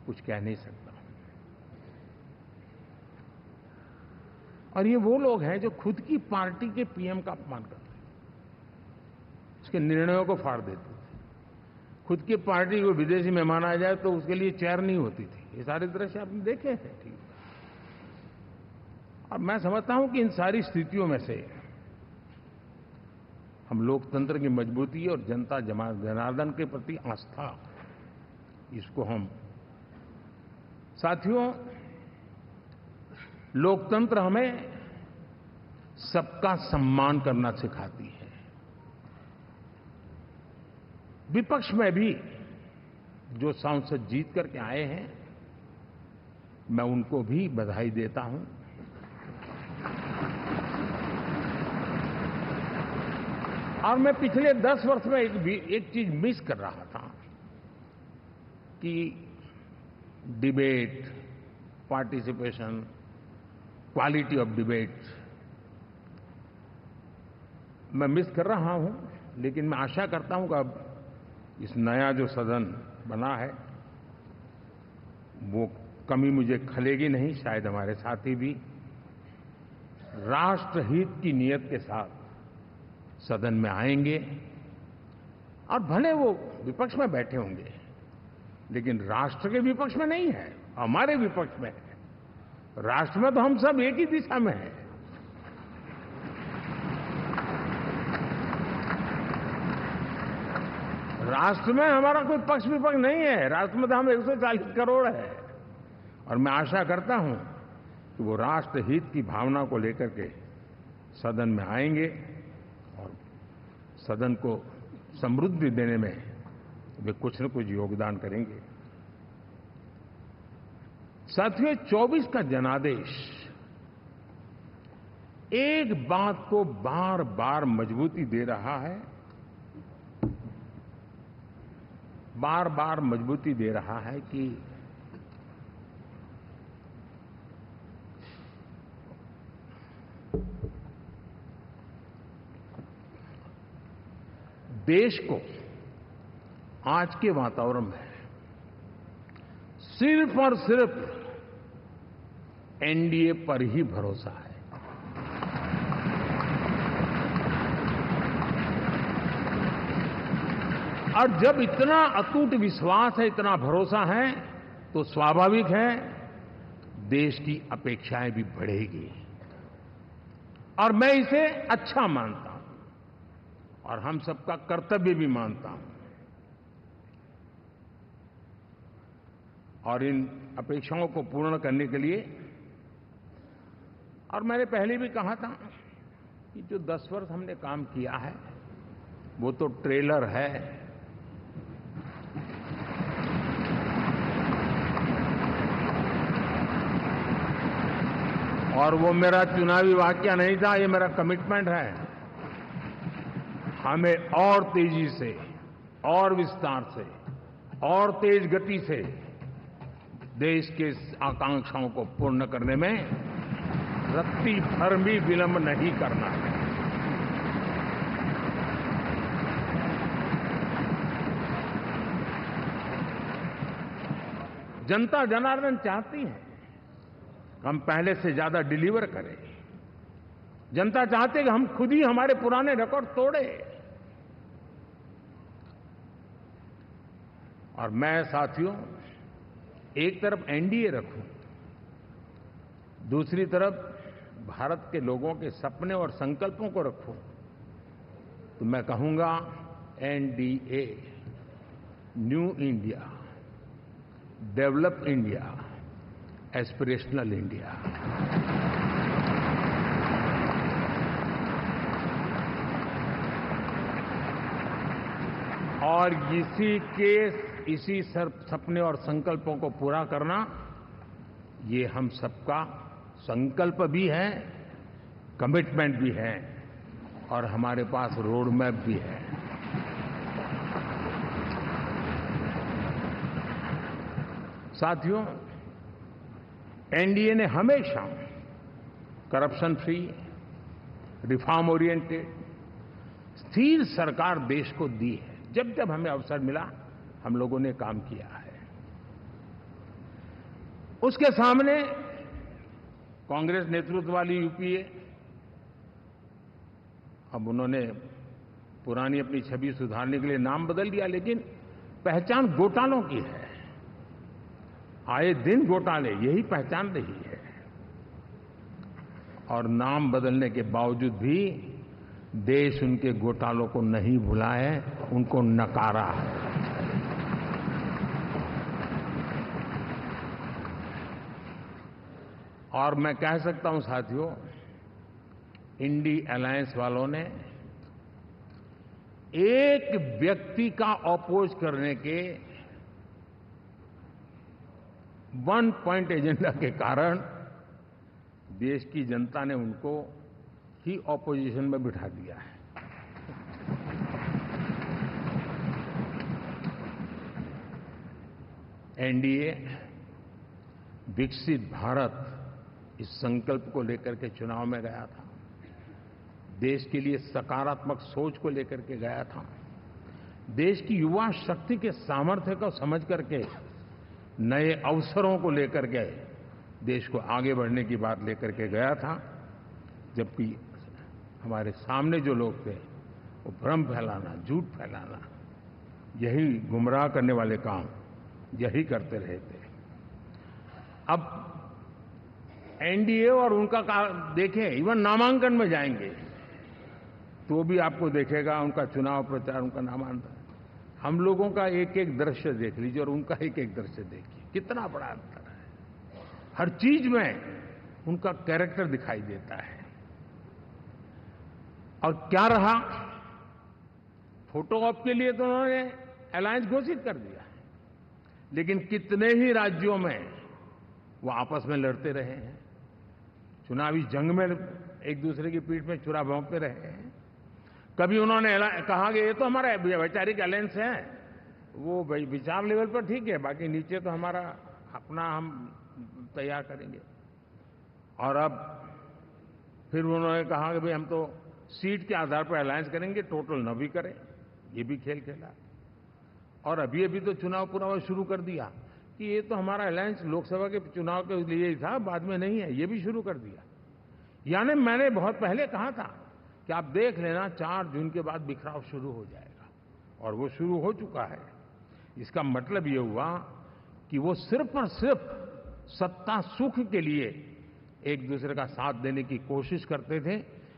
कुछ कह नहीं सकता। और ये वो लोग हैं जो खुद की पार्टी के पीएम का अपमान करते हैं, उसके निर्णयों को फाड़ देते थे। खुद की पार्टी को विदेशी मेहमान आ जाए तो उसके लिए चेयर नहीं होती थी। ये सारे दृश्य आपने देखे हैं, ठीक। और मैं समझता हूं कि इन सारी स्थितियों में से हम लोकतंत्र की मजबूती और जनता जनार्दन के प्रति आस्था, इसको हम, साथियों, लोकतंत्र हमें सबका सम्मान करना सिखाती है। विपक्ष में भी जो सांसद जीत करके आए हैं, मैं उनको भी बधाई देता हूं। और मैं पिछले 10 वर्ष में एक चीज मिस कर रहा था कि debate, participation, quality of debate मैं मिस कर रहा हूं। लेकिन मैं आशा करता हूं कि अब इस नया जो सदन बना है वो कमी मुझे खलेगी नहीं, शायद हमारे साथी भी राष्ट्रहित की नीयत के साथ सदन में आएंगे और भले वो विपक्ष में बैठे होंगे, लेकिन राष्ट्र के विपक्ष में नहीं है, हमारे विपक्ष में है। राष्ट्र में तो हम सब एक ही दिशा में हैं। राष्ट्र में हमारा कोई पक्ष विपक्ष नहीं है। राष्ट्र में तो हम 140 करोड़ है और मैं आशा करता हूं कि वो राष्ट्र हित की भावना को लेकर के सदन में आएंगे और सदन को समृद्धि देने में वे कुछ न कुछ योगदान करेंगे। साथियों, 24 का जनादेश एक बात को बार बार मजबूती दे रहा है, बार बार मजबूती दे रहा है कि देश को आज के वातावरण में सिर्फ और सिर्फ एनडीए पर ही भरोसा है। और जब इतना अटूट विश्वास है, इतना भरोसा है, तो स्वाभाविक है देश की अपेक्षाएं भी बढ़ेगी और मैं इसे अच्छा मानता हूं और हम सबका कर्तव्य भी मानता हूं। और इन अपेक्षाओं को पूर्ण करने के लिए, और मैंने पहले भी कहा था कि जो 10 वर्ष हमने काम किया है वो तो ट्रेलर है। और वो मेरा चुनावी वाक्य नहीं था, ये मेरा कमिटमेंट है। हमें और तेजी से, और विस्तार से, और तेज गति से देश के आकांक्षाओं को पूर्ण करने में रत्ती भर भी विलंब नहीं करना है। जनता जनार्दन चाहती है हम पहले से ज्यादा डिलीवर करें। जनता चाहती है कि हम खुद ही हमारे पुराने रिकॉर्ड तोड़े। और मैं साथियों एक तरफ एनडीए रखूं, दूसरी तरफ भारत के लोगों के सपने और संकल्पों को रखूं, तो मैं कहूंगा NDA, new India, develop India, aspirational India. और इसी सपने और संकल्पों को पूरा करना, ये हम सबका संकल्प भी है, कमिटमेंट भी है और हमारे पास रोड मैप भी है। साथियों, एनडीए ने हमेशा करप्शन फ्री, रिफॉर्म ओरिएंटेड, स्थिर सरकार देश को दी है। जब जब हमें अवसर मिला हम लोगों ने काम किया है। उसके सामने कांग्रेस नेतृत्व वाली यूपीए, अब उन्होंने पुरानी अपनी छवि सुधारने के लिए नाम बदल दिया, लेकिन पहचान घोटालों की है। आए दिन घोटाले, यही पहचान रही है। और नाम बदलने के बावजूद भी देश उनके घोटालों को नहीं भुला है, उनको नकारा है। और मैं कह सकता हूं साथियों, इंडी अलायंस वालों ने एक व्यक्ति का अपोज करने के वन पॉइंट एजेंडा के कारण देश की जनता ने उनको ही ऑपोजिशन में बिठा दिया है। एनडीए विकसित भारत, इस संकल्प को लेकर के चुनाव में गया था। देश के लिए सकारात्मक सोच को लेकर के गया था। देश की युवा शक्ति के सामर्थ्य को समझ करके नए अवसरों को लेकर के देश को आगे बढ़ने की बात लेकर के गया था, जबकि हमारे सामने जो लोग थे वो भ्रम फैलाना, झूठ फैलाना, यही गुमराह करने वाले काम यही करते रहे थे। अब एनडीए और उनका देखें, इवन नामांकन में जाएंगे तो भी आपको देखेगा उनका चुनाव प्रचार, उनका नामांकन, हम लोगों का एक एक दृश्य देख लीजिए और उनका एक एक दृश्य देखिए, कितना बड़ा अंतर है। हर चीज में उनका कैरेक्टर दिखाई देता है। और क्या रहा, फोटो ऑप के लिए तो उन्होंने अलायंस घोषित कर दिया, लेकिन कितने ही राज्यों में वो आपस में लड़ते रहे हैं, चुनावी जंग में एक दूसरे की पीठ में छुरा भोंकते रहे हैं। कभी उन्होंने कहा कि ये तो हमारा वैचारिक अलायंस है, वो विचार लेवल पर ठीक है, बाकी नीचे तो हमारा अपना हम तैयार करेंगे। और अब फिर उन्होंने कहा कि भाई हम तो सीट के आधार पर अलायंस करेंगे, टोटल न भी करें, ये भी खेल खेला। और अभी अभी तो चुनाव पूरा शुरू कर दिया कि ये तो हमारा अलायंस लोकसभा के चुनाव के लिए ही था, बाद में नहीं है, ये भी शुरू कर दिया। यानी मैंने बहुत पहले कहा था कि आप देख लेना 4 जून के बाद बिखराव शुरू हो जाएगा, और वो शुरू हो चुका है। इसका मतलब ये हुआ कि वो सिर्फ और सिर्फ सत्ता सुख के लिए एक दूसरे का साथ देने की कोशिश करते थे,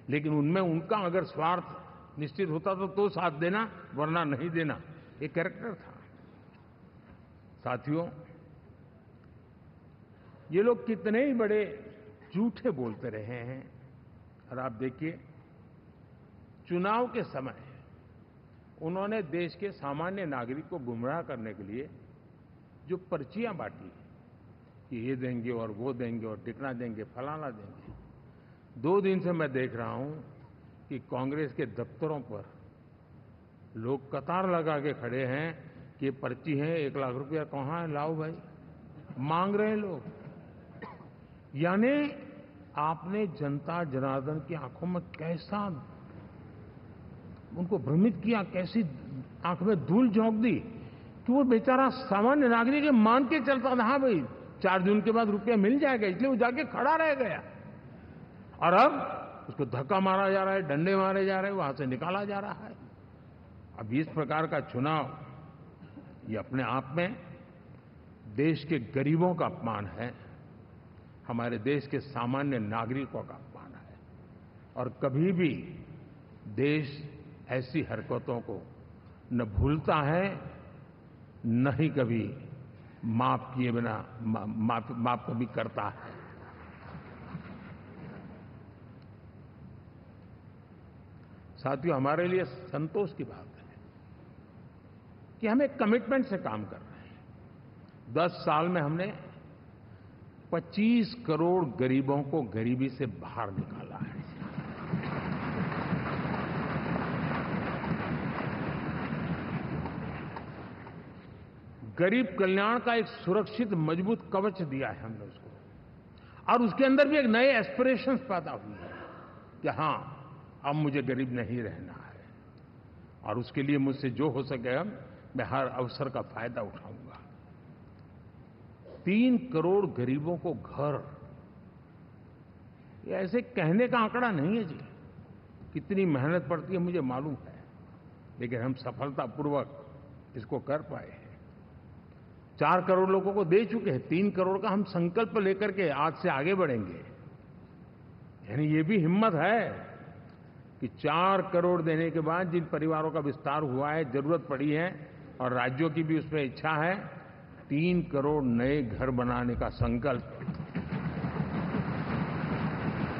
लेकिन उनमें उनका अगर स्वार्थ निश्चित होता तो साथ देना, वरना नहीं देना, एक कैरेक्टर था। साथियों, ये लोग कितने ही बड़े झूठे बोलते रहे हैं। और आप देखिए, चुनाव के समय उन्होंने देश के सामान्य नागरिक को गुमराह करने के लिए जो पर्चियां बांटी कि ये देंगे और वो देंगे और टिकना देंगे, फलाना देंगे, 2 दिन से मैं देख रहा हूं कि कांग्रेस के दफ्तरों पर लोग कतार लगा के खड़े हैं कि ये पर्ची है, 1 लाख रुपया कहां है, लाओ भाई, मांग रहे हैं लोग। यानी आपने जनता जनार्दन की आंखों में कैसा उनको भ्रमित किया, कैसी आंख में धूल झोंक दी कि वो बेचारा सामान्य नागरिक मान के चलता था, हाँ भाई 4 जून के बाद रुपया मिल जाएगा, इसलिए वो जाके खड़ा रह गया। और अब उसको धक्का मारा जा रहा है, डंडे मारे जा रहे हैं, वहां से निकाला जा रहा है। अब इस प्रकार का चुनाव, ये अपने आप में देश के गरीबों का अपमान है, हमारे देश के सामान्य नागरिकों का अपमान है। और कभी भी देश ऐसी हरकतों को न भूलता है, न ही कभी माफ किए बिना माफ कभी करता है। साथियों, हमारे लिए संतोष की बात है कि हम एक कमिटमेंट से काम कर रहे हैं। 10 साल में हमने 25 करोड़ गरीबों को गरीबी से बाहर निकाला है। गरीब कल्याण का एक सुरक्षित मजबूत कवच दिया है हमने उसको, और उसके अंदर भी एक नए एस्पिरेशंस पैदा हुए हैं कि हां, अब मुझे गरीब नहीं रहना है, और उसके लिए मुझसे जो हो सकेगा मैं हर अवसर का फायदा उठाऊंगा। 3 करोड़ गरीबों को घर, ये ऐसे कहने का आंकड़ा नहीं है जी, कितनी मेहनत पड़ती है मुझे मालूम है, लेकिन हम सफलतापूर्वक इसको कर पाए हैं। 4 करोड़ लोगों को दे चुके हैं, 3 करोड़ का हम संकल्प लेकर के आज से आगे बढ़ेंगे। यानी ये भी हिम्मत है कि 4 करोड़ देने के बाद जिन परिवारों का विस्तार हुआ है, जरूरत पड़ी है, और राज्यों की भी उसमें इच्छा है, 3 करोड़ नए घर बनाने का संकल्प।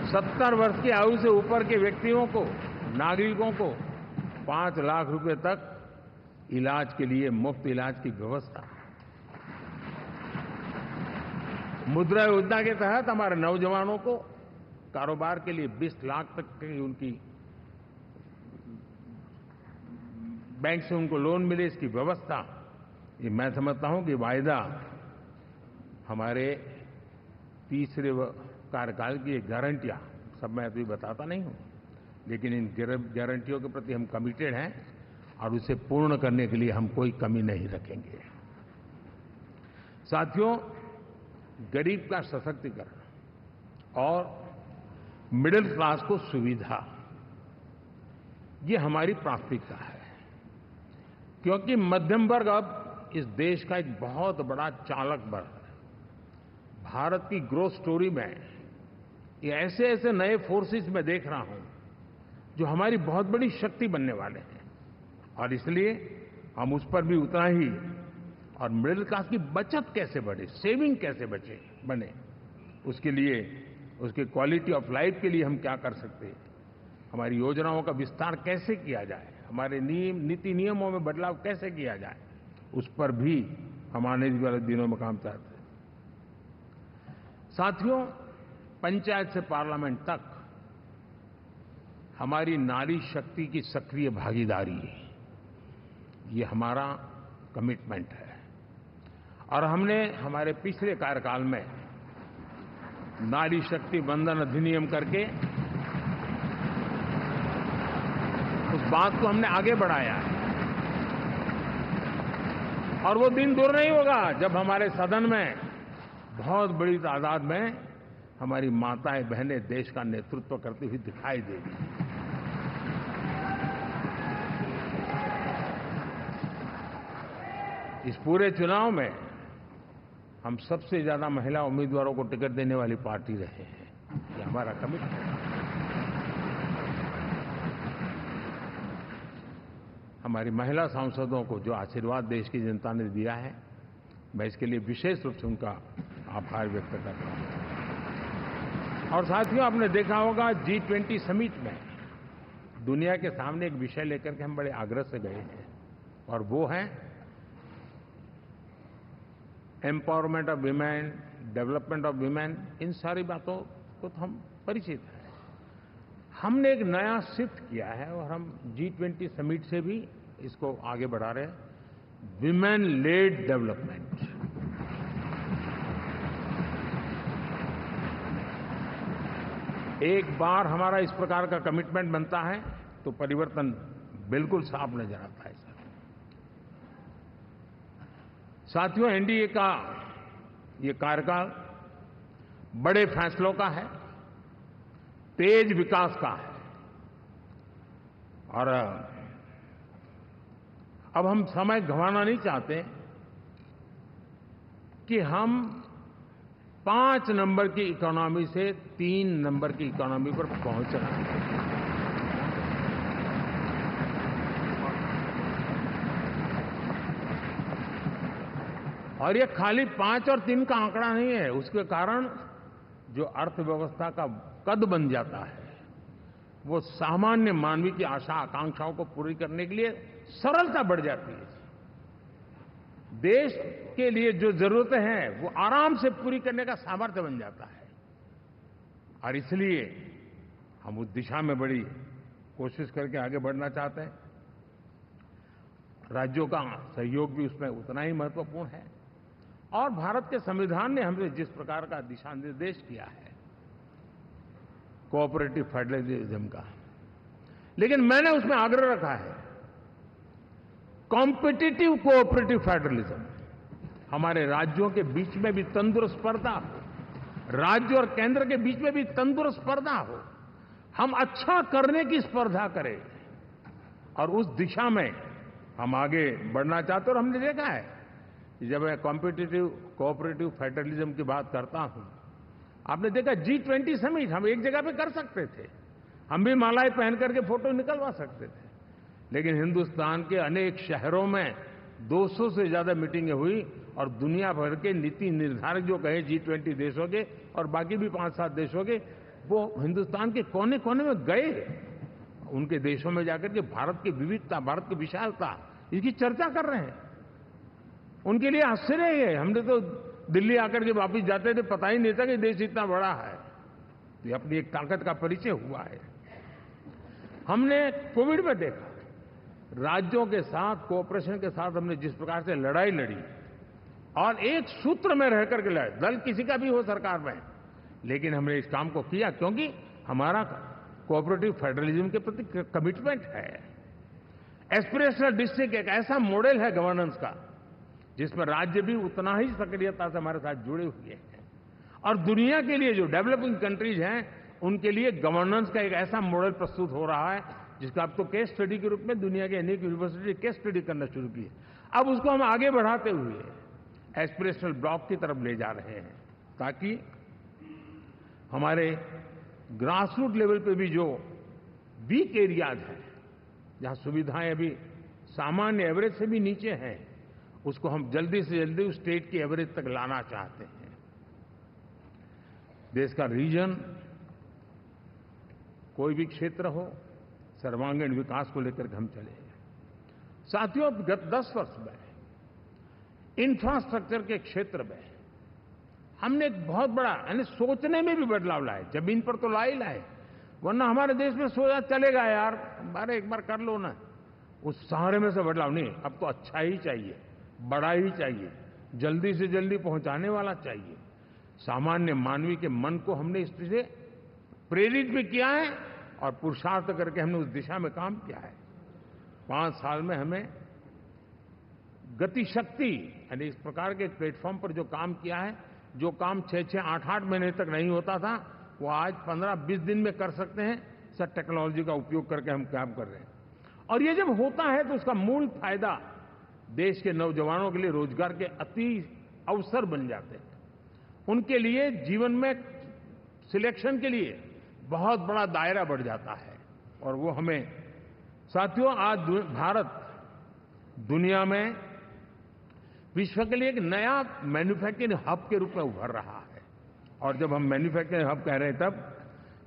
70 वर्ष की आयु से ऊपर के व्यक्तियों को, नागरिकों को 5 लाख रुपए तक इलाज के लिए मुफ्त इलाज की व्यवस्था। मुद्रा योजना के तहत हमारे नौजवानों को कारोबार के लिए 20 लाख तक की उनकी बैंक से उनको लोन मिले, इसकी व्यवस्था। ये मैं समझता हूं कि वायदा हमारे तीसरे कार्यकाल की गारंटियां, सब मैं अभी बताता नहीं हूं, लेकिन इन गारंटियों के प्रति हम कमिटेड हैं और उसे पूर्ण करने के लिए हम कोई कमी नहीं रखेंगे। साथियों, गरीब का सशक्तिकरण और मिडिल क्लास को सुविधा, ये हमारी प्राथमिकता है, क्योंकि मध्यम वर्ग अब इस देश का एक बहुत बड़ा चालक बल है। भारत की ग्रोथ स्टोरी में ये ऐसे ऐसे नए फोर्सेस मैं देख रहा हूं जो हमारी बहुत बड़ी शक्ति बनने वाले हैं, और इसलिए हम उस पर भी उतना ही, और मिडिल क्लास की बचत कैसे बढ़े, सेविंग कैसे बने, उसके लिए, उसके क्वालिटी ऑफ लाइफ के लिए हम क्या कर सकते हैं, हमारी योजनाओं का विस्तार कैसे किया जाए, हमारे नीति नियमों में बदलाव कैसे किया जाए, उस पर भी हम आने वाले दिनों में काम चाहते हैं। साथियों, पंचायत से पार्लियामेंट तक हमारी नारी शक्ति की सक्रिय भागीदारी, ये हमारा कमिटमेंट है, और हमने हमारे पिछले कार्यकाल में नारी शक्ति वंदन अधिनियम करके उस बात को हमने आगे बढ़ाया है। और वो दिन दूर नहीं होगा जब हमारे सदन में बहुत बड़ी तादाद में हमारी माताएं बहनें देश का नेतृत्व करती हुई दिखाई देगी। इस पूरे चुनाव में हम सबसे ज्यादा महिला उम्मीदवारों को टिकट देने वाली पार्टी रहे हैं, ये हमारा कमिटमेंट है। हमारी महिला सांसदों को जो आशीर्वाद देश की जनता ने दिया है, मैं इसके लिए विशेष रूप से उनका आभार व्यक्त करता हूं। और साथियों, आपने देखा होगा G20 समिट में दुनिया के सामने एक विषय लेकर के हम बड़े आग्रह से गए हैं, और वो है empowerment of women, development of women. इन सारी बातों को तो हम परिचित हैं। हमने एक नया शिफ्ट किया है, और हम G20 समिट से भी इसको आगे बढ़ा रहे हैं, विमेन लेड डेवलपमेंट। एक बार हमारा इस प्रकार का कमिटमेंट बनता है तो परिवर्तन बिल्कुल साफ नजर आता है। साथियों, एनडीए का ये कार्यकाल बड़े फैसलों का है, तेज विकास का है, और अब हम समय गंवाना नहीं चाहते कि हम 5 नंबर की इकोनॉमी से 3 नंबर की इकोनॉमी पर पहुंचना है। और ये खाली 5 और 3 का आंकड़ा नहीं है, उसके कारण जो अर्थव्यवस्था का कद बन जाता है, वो सामान्य मानवीय की आशा आकांक्षाओं को पूरी करने के लिए सरलता बढ़ जाती है। देश के लिए जो जरूरतें हैं वो आराम से पूरी करने का सामर्थ्य बन जाता है, और इसलिए हम उस दिशा में बड़ी कोशिश करके आगे बढ़ना चाहते हैं। राज्यों का सहयोग भी उसमें उतना ही महत्वपूर्ण है, और भारत के संविधान ने हमें जिस प्रकार का दिशा निर्देश किया है कोऑपरेटिव फेडरलिज्म का, लेकिन मैंने उसमें आग्रह रखा है कॉम्पिटिटिव कोऑपरेटिव फेडरलिज्म। हमारे राज्यों के बीच में भी तंदुरुस्त स्पर्धा हो, राज्य और केंद्र के बीच में भी तंदुरुस्त स्पर्धा हो, हम अच्छा करने की स्पर्धा करें, और उस दिशा में हम आगे बढ़ना चाहते हैं। और हमने देखा है कि जब मैं कॉम्पिटिटिव कोऑपरेटिव फेडरलिज्म की बात करता हूं, आपने देखा G20 समिट हम एक जगह पे कर सकते थे, हम भी मालाएं पहन करके फोटो निकलवा सकते थे, लेकिन हिंदुस्तान के अनेक शहरों में 200 से ज्यादा मीटिंगें हुई, और दुनिया भर के नीति निर्धारक जो कहे G20 देशों के और बाकी भी 5-7 देशों के, वो हिंदुस्तान के कोने कोने में गए, उनके देशों में जाकर के भारत की विविधता, भारत की विशालता, इसकी चर्चा कर रहे हैं। उनके लिए आश्चर्य है, हमने तो दिल्ली आकर के वापिस जाते थे, पता ही नहीं था कि देश इतना बड़ा है। ये अपनी एक ताकत का परिचय हुआ है। हमने कोविड में देखा, राज्यों के साथ कोऑपरेशन के साथ हमने जिस प्रकार से लड़ाई लड़ी, और एक सूत्र में रह करके लड़े, दल किसी का भी हो सरकार में, लेकिन हमने इस काम को किया क्योंकि हमारा कोऑपरेटिव फेडरलिज्म के प्रति कमिटमेंट है। एस्पिरेशनल डिस्ट्रिक्ट एक ऐसा मॉडल है गवर्नेंस का जिसमें राज्य भी उतना ही सक्रियता से हमारे साथ जुड़े हुए हैं। और दुनिया के लिए जो डेवलपिंग कंट्रीज हैं, उनके लिए गवर्नेंस का एक ऐसा मॉडल प्रस्तुत हो रहा है जिसका अब तो केस स्टडी के रूप में दुनिया के अनेक यूनिवर्सिटी केस स्टडी करना शुरू की है। अब उसको हम आगे बढ़ाते हुए एस्पिरेशनल ब्लॉक की तरफ ले जा रहे हैं, ताकि हमारे ग्रासरूट लेवल पे भी जो वीक एरियाज हैं, जहां सुविधाएं अभी सामान्य एवरेज से भी नीचे हैं, उसको हम जल्दी से जल्दी उस स्टेट की एवरेज तक लाना चाहते हैं। देश का रीजन, कोई भी क्षेत्र हो, सर्वांगीण विकास को लेकर के हम चले। साथियों, गत 10 वर्ष में इंफ्रास्ट्रक्चर के क्षेत्र में हमने एक बहुत बड़ा, यानी सोचने में भी बदलाव लाए। जमीन पर तो लाए, वरना हमारे देश में सोचा चलेगा यार, अरे एक बार कर लो ना, उस सारे में से बदलाव नहीं। अब तो अच्छा ही चाहिए, बड़ा ही चाहिए, जल्दी से जल्दी पहुंचाने वाला चाहिए। सामान्य मानवीय के मन को हमने इस तरह से प्रेरित भी किया है और पुरुषार्थ करके हमने उस दिशा में काम किया है। 5 साल में हमें गति शक्ति, यानी इस प्रकार के प्लेटफॉर्म पर जो काम किया है, जो काम 6-6, 8-8 महीने तक नहीं होता था, वो आज 15-20 दिन में कर सकते हैं। सर, टेक्नोलॉजी का उपयोग करके हम काम कर रहे हैं। और ये जब होता है तो उसका मूल फायदा देश के नौजवानों के लिए रोजगार के अति अवसर बन जाते हैं। उनके लिए जीवन में सिलेक्शन के लिए बहुत बड़ा दायरा बढ़ जाता है। और वो हमें, साथियों, आज भारत दुनिया में विश्व के लिए एक नया मैन्युफैक्चरिंग हब के रूप में उभर रहा है। और जब हम मैन्युफैक्चरिंग हब कह रहे हैं, तब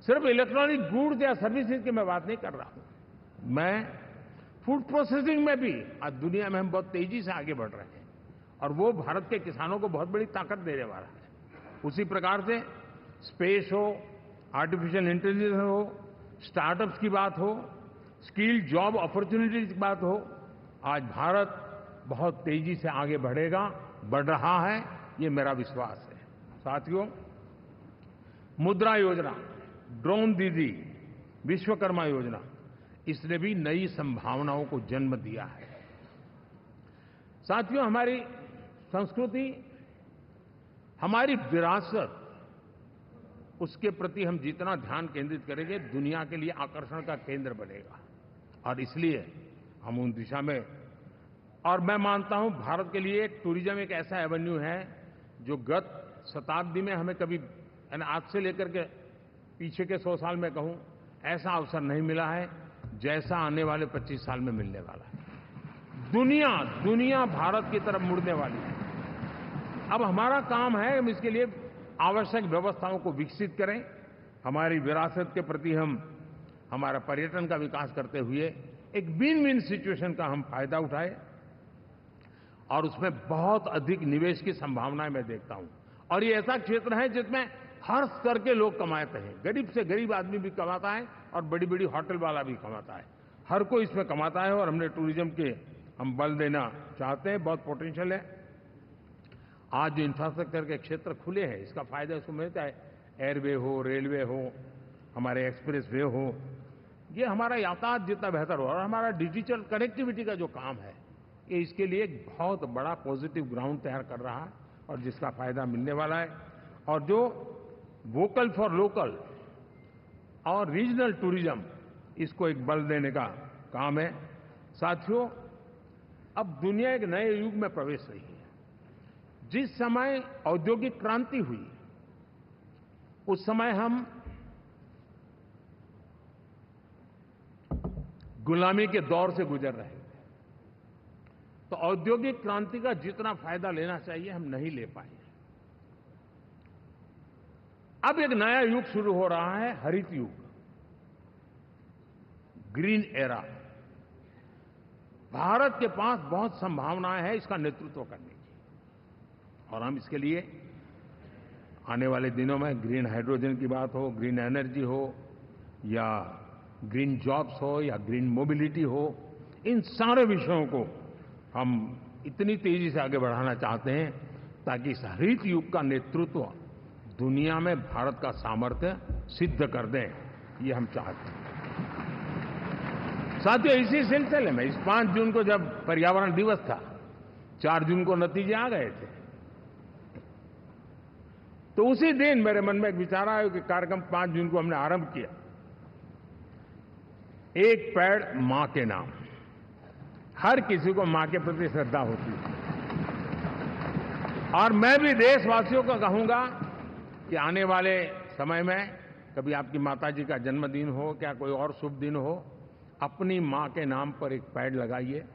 सिर्फ इलेक्ट्रॉनिक गुड्स या सर्विसेज की मैं बात नहीं कर रहा हूं। मैं फूड प्रोसेसिंग में भी आज दुनिया में हम बहुत तेजी से आगे बढ़ रहे हैं, और वो भारत के किसानों को बहुत बड़ी ताकत देने वाला है। उसी प्रकार से स्पेस हो, आर्टिफिशियल इंटेलिजेंस हो, स्टार्टअप्स की बात हो, स्किल जॉब अपॉर्चुनिटीज की बात हो, आज भारत बहुत तेजी से आगे बढ़ेगा, बढ़ रहा है, ये मेरा विश्वास है। साथियों, मुद्रा योजना, ड्रोन दीदी, विश्वकर्मा योजना, इसने भी नई संभावनाओं को जन्म दिया है। साथियों, हमारी संस्कृति, हमारी विरासत, उसके प्रति हम जितना ध्यान केंद्रित करेंगे, दुनिया के लिए आकर्षण का केंद्र बनेगा। और इसलिए हम उन दिशा में, और मैं मानता हूं भारत के लिए टूरिज्म एक ऐसा एवेन्यू है जो गत शताब्दी में हमें कभी, आज से लेकर के पीछे के 100 साल में कहूं, ऐसा अवसर नहीं मिला है जैसा आने वाले 25 साल में मिलने वाला है। दुनिया भारत की तरफ मुड़ने वाली है। अब हमारा काम है हम इसके लिए आवश्यक व्यवस्थाओं को विकसित करें, हमारी विरासत के प्रति हम हमारा पर्यटन का विकास करते हुए एक विन विन सिचुएशन का हम फायदा उठाएं, और उसमें बहुत अधिक निवेश की संभावनाएं मैं देखता हूं। और ये ऐसा क्षेत्र है जिसमें हर स्तर के लोग कमाते हैं, गरीब से गरीब आदमी भी कमाता है और बड़ी बड़ी होटल वाला भी कमाता है, हर कोई इसमें कमाता है। और हमने टूरिज्म के हम बल देना चाहते हैं, बहुत पोटेंशियल है। आज जो इंफ्रास्ट्रक्चर के क्षेत्र खुले हैं, इसका फायदा उसको मिलता है। एयरवे हो, रेलवे हो, हमारे एक्सप्रेस वे हो, ये हमारा यातायात जितना बेहतर हो, और हमारा डिजिटल कनेक्टिविटी का जो काम है, ये इसके लिए एक बहुत बड़ा पॉजिटिव ग्राउंड तैयार कर रहा है, और जिसका फायदा मिलने वाला है। और जो वोकल फॉर लोकल और रीजनल टूरिज्म, इसको एक बल देने का काम है। साथियों, अब दुनिया एक नए युग में प्रवेश रही है। जिस समय औद्योगिक क्रांति हुई, उस समय हम गुलामी के दौर से गुजर रहे थे। तो औद्योगिक क्रांति का जितना फायदा लेना चाहिए हम नहीं ले पाए। अब एक नया युग शुरू हो रहा है, हरित युग, ग्रीन एरा। भारत के पास बहुत संभावनाएं हैं इसका नेतृत्व करने की, और हम इसके लिए आने वाले दिनों में ग्रीन हाइड्रोजन की बात हो, ग्रीन एनर्जी हो, या ग्रीन जॉब्स हो, या ग्रीन मोबिलिटी हो, इन सारे विषयों को हम इतनी तेजी से आगे बढ़ाना चाहते हैं ताकि इस हरित युग का नेतृत्व दुनिया में भारत का सामर्थ्य सिद्ध कर दें, ये हम चाहते हैं। साथियों, इसी सिलसिले में इस 5 जून को जब पर्यावरण दिवस था, 4 जून को नतीजे आ गए थे। तो उसी दिन मेरे मन में एक विचार आया कि कार्यक्रम 5 जून को हमने आरंभ किया, एक पेड़ मां के नाम। हर किसी को मां के प्रति श्रद्धा होती है, और मैं भी देशवासियों को कहूंगा कि आने वाले समय में कभी आपकी माताजी का जन्मदिन हो, क्या कोई और शुभ दिन हो, अपनी मां के नाम पर एक पेड़ लगाइए।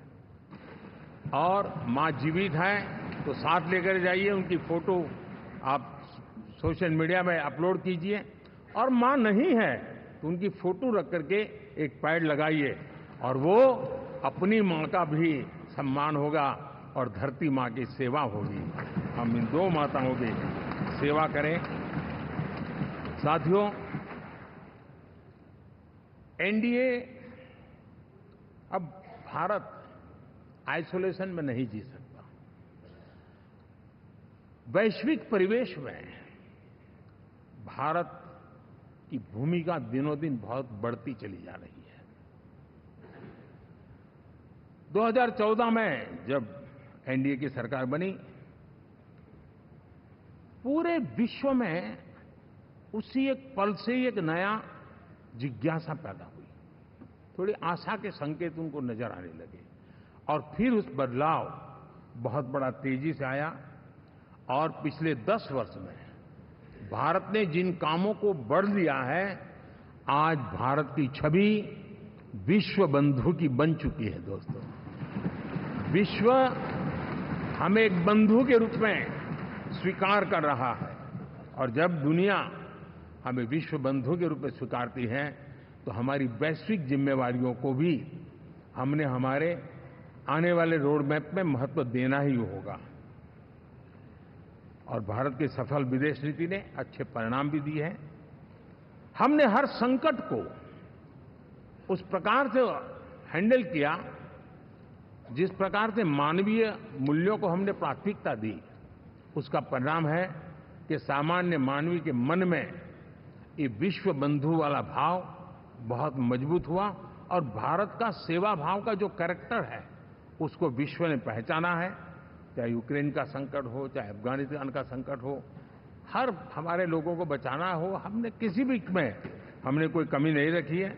और मां जीवित हैं तो साथ लेकर जाइए, उनकी फोटो आप सोशल मीडिया में अपलोड कीजिए, और मां नहीं है तो उनकी फोटो रख करके एक पेड़ लगाइए, और वो अपनी मां का भी सम्मान होगा और धरती मां की सेवा होगी। हम इन 2 माताओं की सेवा करें। साथियों, एनडीए, अब भारत आइसोलेशन में नहीं जी सकता। वैश्विक परिवेश में भारत की भूमिका दिनों दिन बहुत बढ़ती चली जा रही है। 2014 में जब एनडीए की सरकार बनी, पूरे विश्व में उसी एक पल से ही एक नया जिज्ञासा पैदा हुई, थोड़ी आशा के संकेत उनको नजर आने लगे, और फिर उस बदलाव बहुत बड़ा तेजी से आया। और पिछले 10 वर्ष में भारत ने जिन कामों को बढ़ लिया है, आज भारत की छवि विश्व बंधु की बन चुकी है। दोस्तों, विश्व हमें एक बंधु के रूप में स्वीकार कर रहा है, और जब दुनिया हमें विश्व बंधु के रूप में स्वीकारती है तो हमारी वैश्विक जिम्मेवारियों को भी हमने हमारे आने वाले रोड मैप में महत्व देना ही होगा। और भारत की सफल विदेश नीति ने अच्छे परिणाम भी दिए हैं। हमने हर संकट को उस प्रकार से हैंडल किया जिस प्रकार से मानवीय मूल्यों को हमने प्राथमिकता दी। उसका परिणाम है कि सामान्य मानवी के मन में ये विश्व बंधु वाला भाव बहुत मजबूत हुआ, और भारत का सेवा भाव का जो कैरेक्टर है उसको विश्व ने पहचाना है। चाहे यूक्रेन का संकट हो, चाहे अफगानिस्तान का संकट हो, हर हमारे लोगों को बचाना हो, हमने किसी भी में हमने कोई कमी नहीं रखी है।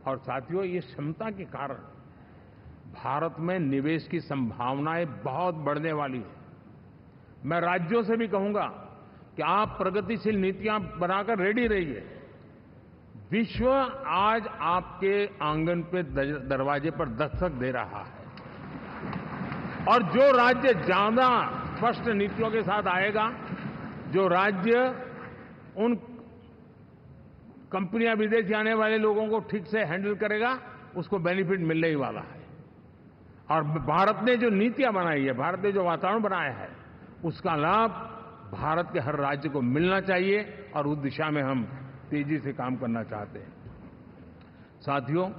और साथियों, ये क्षमता के कारण भारत में निवेश की संभावनाएं बहुत बढ़ने वाली है। मैं राज्यों से भी कहूंगा कि आप प्रगतिशील नीतियां बनाकर रेडी रहिए। विश्व आज आपके आंगन पे दरवाजे पर दस्तक दे रहा है, और जो राज्य ज्यादा स्पष्ट नीतियों के साथ आएगा, जो राज्य उन कंपनियां विदेशी आने वाले लोगों को ठीक से हैंडल करेगा, उसको बेनिफिट मिलने ही वाला है। और भारत ने जो नीतियां बनाई है, भारत ने जो वातावरण बनाया है, उसका लाभ भारत के हर राज्य को मिलना चाहिए, और उस दिशा में हम तेजी से काम करना चाहते हैं। साथियों,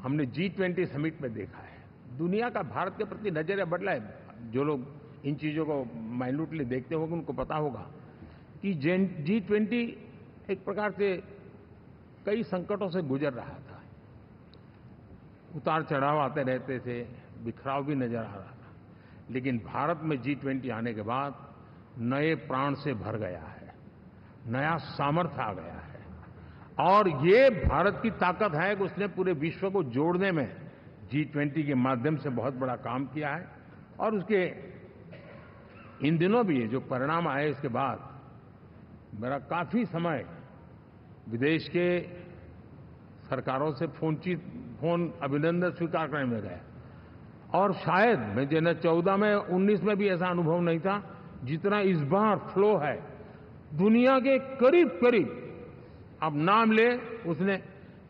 हमने G20 समिट में देखा है, दुनिया का भारत के प्रति नजरिया बदला है। जो लोग इन चीजों को माइन्यूटली देखते होंगे उनको पता होगा कि G20 एक प्रकार से कई संकटों से गुजर रहा था। उतार चढ़ाव आते रहते थे, बिखराव भी नजर आ रहा था, लेकिन भारत में G20 आने के बाद नए प्राण से भर गया है, नया सामर्थ्य आ गया है। और ये भारत की ताकत है कि उसने पूरे विश्व को जोड़ने में G20 के माध्यम से बहुत बड़ा काम किया है। और उसके इन दिनों भी जो परिणाम आए, इसके बाद मेरा काफी समय विदेश के सरकारों से फोन अभिनंदन स्वीकार करने में गया, और शायद मैं 2014 में 19 में भी ऐसा अनुभव नहीं था जितना इस बार फ्लो है। दुनिया के करीब करीब, अब नाम ले, उसने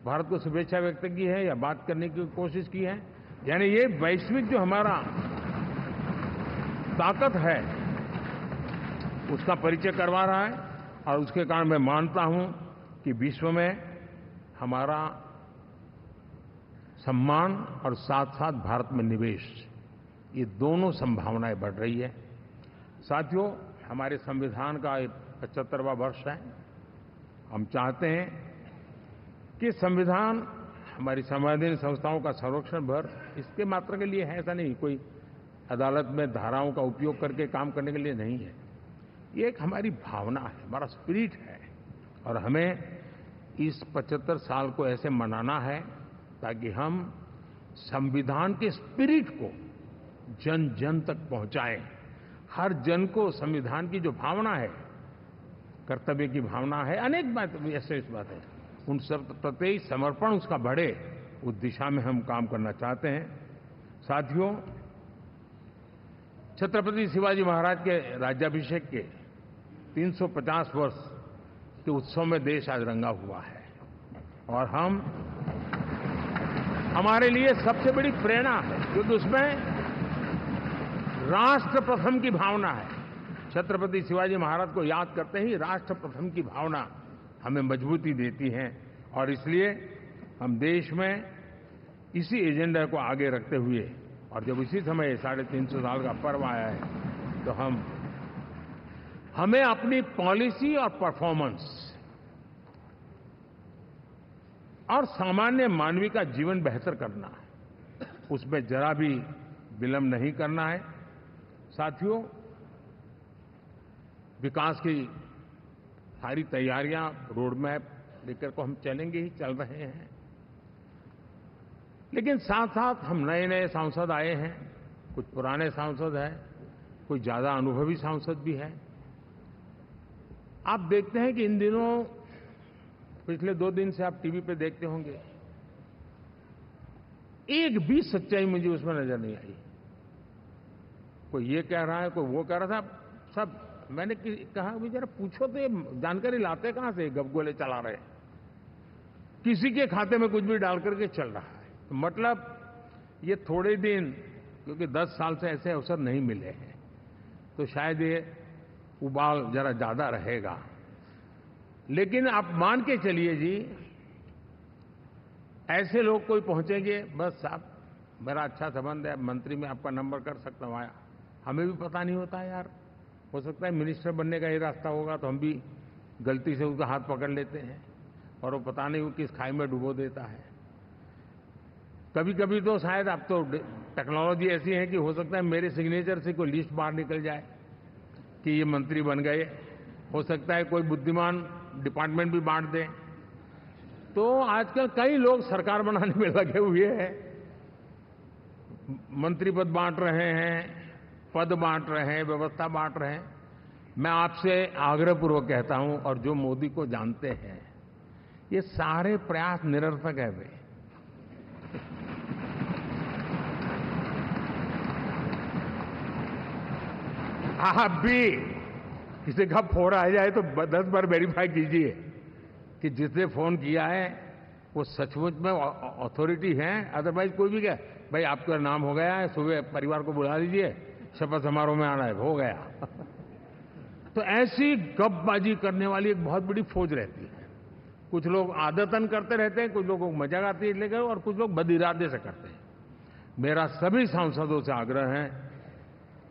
भारत को शुभेच्छा व्यक्त की है या बात करने की कोशिश की है। यानी ये वैश्विक जो हमारा ताकत है उसका परिचय करवा रहा है, और उसके कारण मैं मानता हूं कि विश्व में हमारा सम्मान और साथ साथ भारत में निवेश, ये दोनों संभावनाएं बढ़ रही है। साथियों, हमारे संविधान का 75वां वर्ष है। हम चाहते हैं कि संविधान हमारी संवैधानिक संस्थाओं का संरक्षण भर इसके मात्र के लिए है, ऐसा नहीं। कोई अदालत में धाराओं का उपयोग करके काम करने के लिए नहीं है। ये एक हमारी भावना है, हमारा स्पिरिट है, और हमें इस 75 साल को ऐसे मनाना है ताकि हम संविधान के स्पिरिट को जन जन तक पहुंचाएं। हर जन को संविधान की जो भावना है, कर्तव्य की भावना है, अनेक बात ऐसे इस बात है, उन सब प्रति समर्पण उसका बढ़े, उस दिशा में हम काम करना चाहते हैं। साथियों, छत्रपति शिवाजी महाराज के राज्याभिषेक के 350 वर्ष के उत्सव में देश आज रंगा हुआ है, और हमारे लिए सबसे बड़ी प्रेरणा है, क्योंकि उसमें राष्ट्र प्रथम की भावना है। छत्रपति शिवाजी महाराज को याद करते ही राष्ट्र प्रथम की भावना हमें मजबूती देती है, और इसलिए हम देश में इसी एजेंडा को आगे रखते हुए, और जब इसी समय 350 साल का पर्व आया है, तो हमें अपनी पॉलिसी और परफॉर्मेंस और सामान्य मानवीय का जीवन बेहतर करना है, उसमें जरा भी विलंब नहीं करना है। साथियों, विकास की सारी तैयारियां, रोड मैप लेकर को हम चलेंगे ही, चल रहे हैं, लेकिन साथ साथ हम नए नए सांसद आए हैं, कुछ पुराने सांसद हैं, कुछ ज्यादा अनुभवी सांसद भी हैं। आप देखते हैं कि इन दिनों, पिछले 2 दिन से आप टीवी पे देखते होंगे, एक भी सच्चाई मुझे उसमें नजर नहीं आई। कोई ये कह रहा है, कोई वो कह रहा था, सब मैंने कहा भी जरा पूछो तो ये जानकारी लाते कहां से, गपगोले चला रहे, किसी के खाते में कुछ भी डाल करके चल रहा है। तो मतलब ये थोड़े दिन, क्योंकि 10 साल से ऐसे अवसर नहीं मिले हैं, तो शायद ये उबाल जरा ज्यादा रहेगा। लेकिन आप मान के चलिए जी, ऐसे लोग कोई पहुंचेंगे, बस साहब मेरा अच्छा संबंध है, मंत्री में आपका नंबर कर सकता हूं, आया, हमें भी पता नहीं होता यार, हो सकता है मिनिस्टर बनने का ही रास्ता होगा, तो हम भी गलती से उसका हाथ पकड़ लेते हैं, और वो पता नहीं वो किस खाई में डुबो देता है। कभी कभी तो शायद अब तो टेक्नोलॉजी ऐसी है कि हो सकता है मेरे सिग्नेचर से कोई लिस्ट बाहर निकल जाए कि ये मंत्री बन गए, हो सकता है कोई बुद्धिमान डिपार्टमेंट भी बांट दे। तो आजकल कई लोग सरकार बनाने में लगे हुए हैं, मंत्री पद बांट रहे हैं, पद बांट रहे हैं, व्यवस्था बांट रहे हैं। मैं आपसे आग्रहपूर्वक कहता हूं, और जो मोदी को जानते हैं, ये सारे प्रयास निरर्थक है वे। आप भी किसी का फोन आ जाए तो 10 बार वेरीफाई कीजिए कि जिसने फोन किया है वो सचमुच में अथॉरिटी है। अदरवाइज कोई भी कहे भाई आपका नाम हो गया है, सुबह परिवार को बुला लीजिए, शपथ समारोह में आना है, हो गया। तो ऐसी गपबाजी करने वाली एक बहुत बड़ी फौज रहती है। कुछ लोग आदतन करते रहते हैं, कुछ लोगों को मजाक आती है लेकर, और कुछ लोग बद-इरादे से करते हैं। मेरा सभी सांसदों से आग्रह है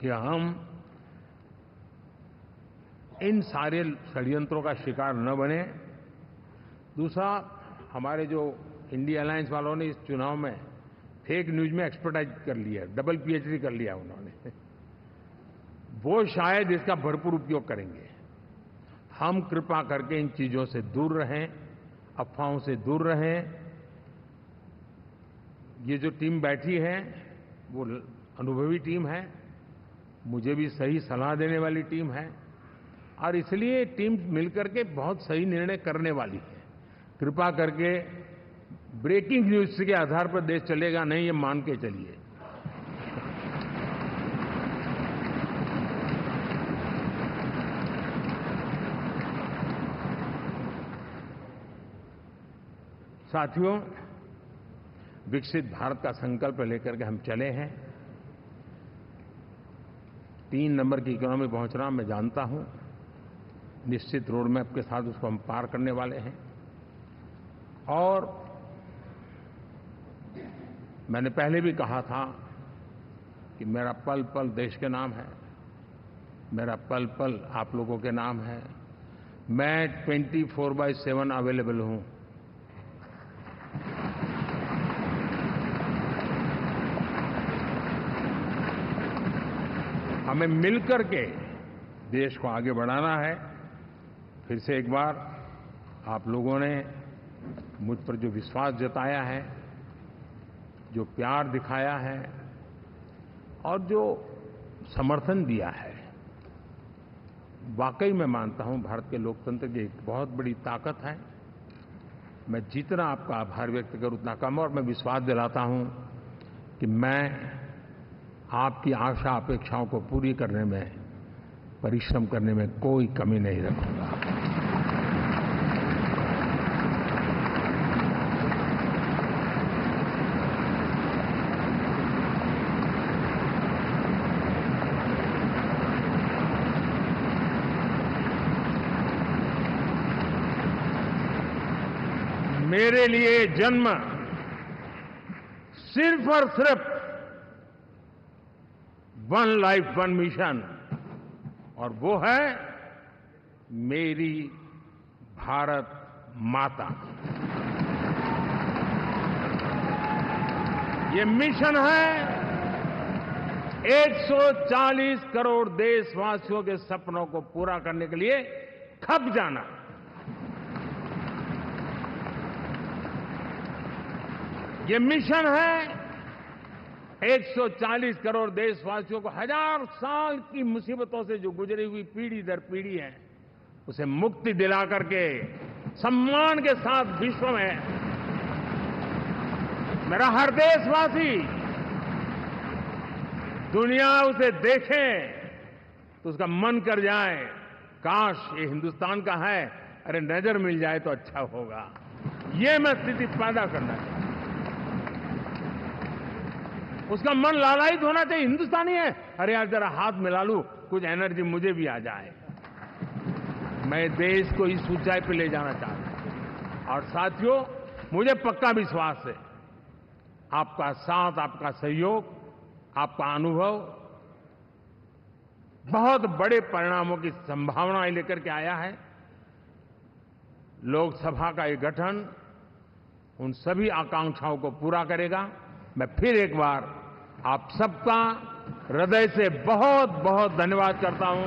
कि हम इन सारे षड्यंत्रों का शिकार न बने। दूसरा, हमारे जो इंडिया अलायंस वालों ने इस चुनाव में फेक न्यूज में एक्सपर्टाइज कर लिया, डबल पीएचडी कर लिया उन्होंने, वो शायद इसका भरपूर उपयोग करेंगे। हम कृपा करके इन चीजों से दूर रहें, अफवाहों से दूर रहें। ये जो टीम बैठी है वो अनुभवी टीम है, मुझे भी सही सलाह देने वाली टीम है, और इसलिए टीम मिलकर के बहुत सही निर्णय करने वाली है। कृपा करके ब्रेकिंग न्यूज के आधार पर देश चलेगा नहीं, ये मान के चलिए। साथियों, विकसित भारत का संकल्प लेकर के हम चले हैं। 3 नंबर की इकोनॉमी पहुंचना मैं जानता हूं, निश्चित रोड मैप के साथ उसको हम पार करने वाले हैं। और मैंने पहले भी कहा था कि मेरा पल पल देश के नाम है, मेरा पल पल आप लोगों के नाम है। मैं 24/7 अवेलेबल हूं। हमें मिलकर के देश को आगे बढ़ाना है। फिर से एक बार आप लोगों ने मुझ पर जो विश्वास जताया है, जो प्यार दिखाया है और जो समर्थन दिया है, वाकई मैं मानता हूं भारत के लोकतंत्र की एक बहुत बड़ी ताकत है। मैं जितना आपका आभार व्यक्त करूं उतना कम, और मैं विश्वास दिलाता हूं कि मैं आपकी आशा अपेक्षाओं को पूरी करने में, परिश्रम करने में कोई कमी नहीं रखूंगा। मेरे लिए जन्म सिर्फ और सिर्फ वन लाइफ वन मिशन, और वो है मेरी भारत माता। ये मिशन है 140 करोड़ देशवासियों के सपनों को पूरा करने के लिए खप जाना। ये मिशन है 140 करोड़ देशवासियों को 1000 साल की मुसीबतों से जो गुजरी हुई पीढ़ी दर पीढ़ी है, उसे मुक्ति दिला करके सम्मान के साथ विश्व में मेरा हर देशवासी दुनिया उसे देखे तो उसका मन कर जाए, काश ये हिंदुस्तान का है, अरे नजर मिल जाए तो अच्छा होगा। ये मैं स्थिति पैदा करना चाहता हूं। उसका मन लालायित होना चाहिए, हिंदुस्तानी है, अरे यार जरा हाथ मिला लूं, कुछ एनर्जी मुझे भी आ जाए। मैं देश को इस ऊंचाई पे ले जाना चाहता हूं। और साथियों, मुझे पक्का विश्वास है आपका साथ, आपका सहयोग, आपका अनुभव बहुत बड़े परिणामों की संभावनाएं लेकर के आया है। लोकसभा का ये गठन उन सभी आकांक्षाओं को पूरा करेगा। मैं फिर एक बार आप सबका हृदय से बहुत बहुत धन्यवाद करता हूं।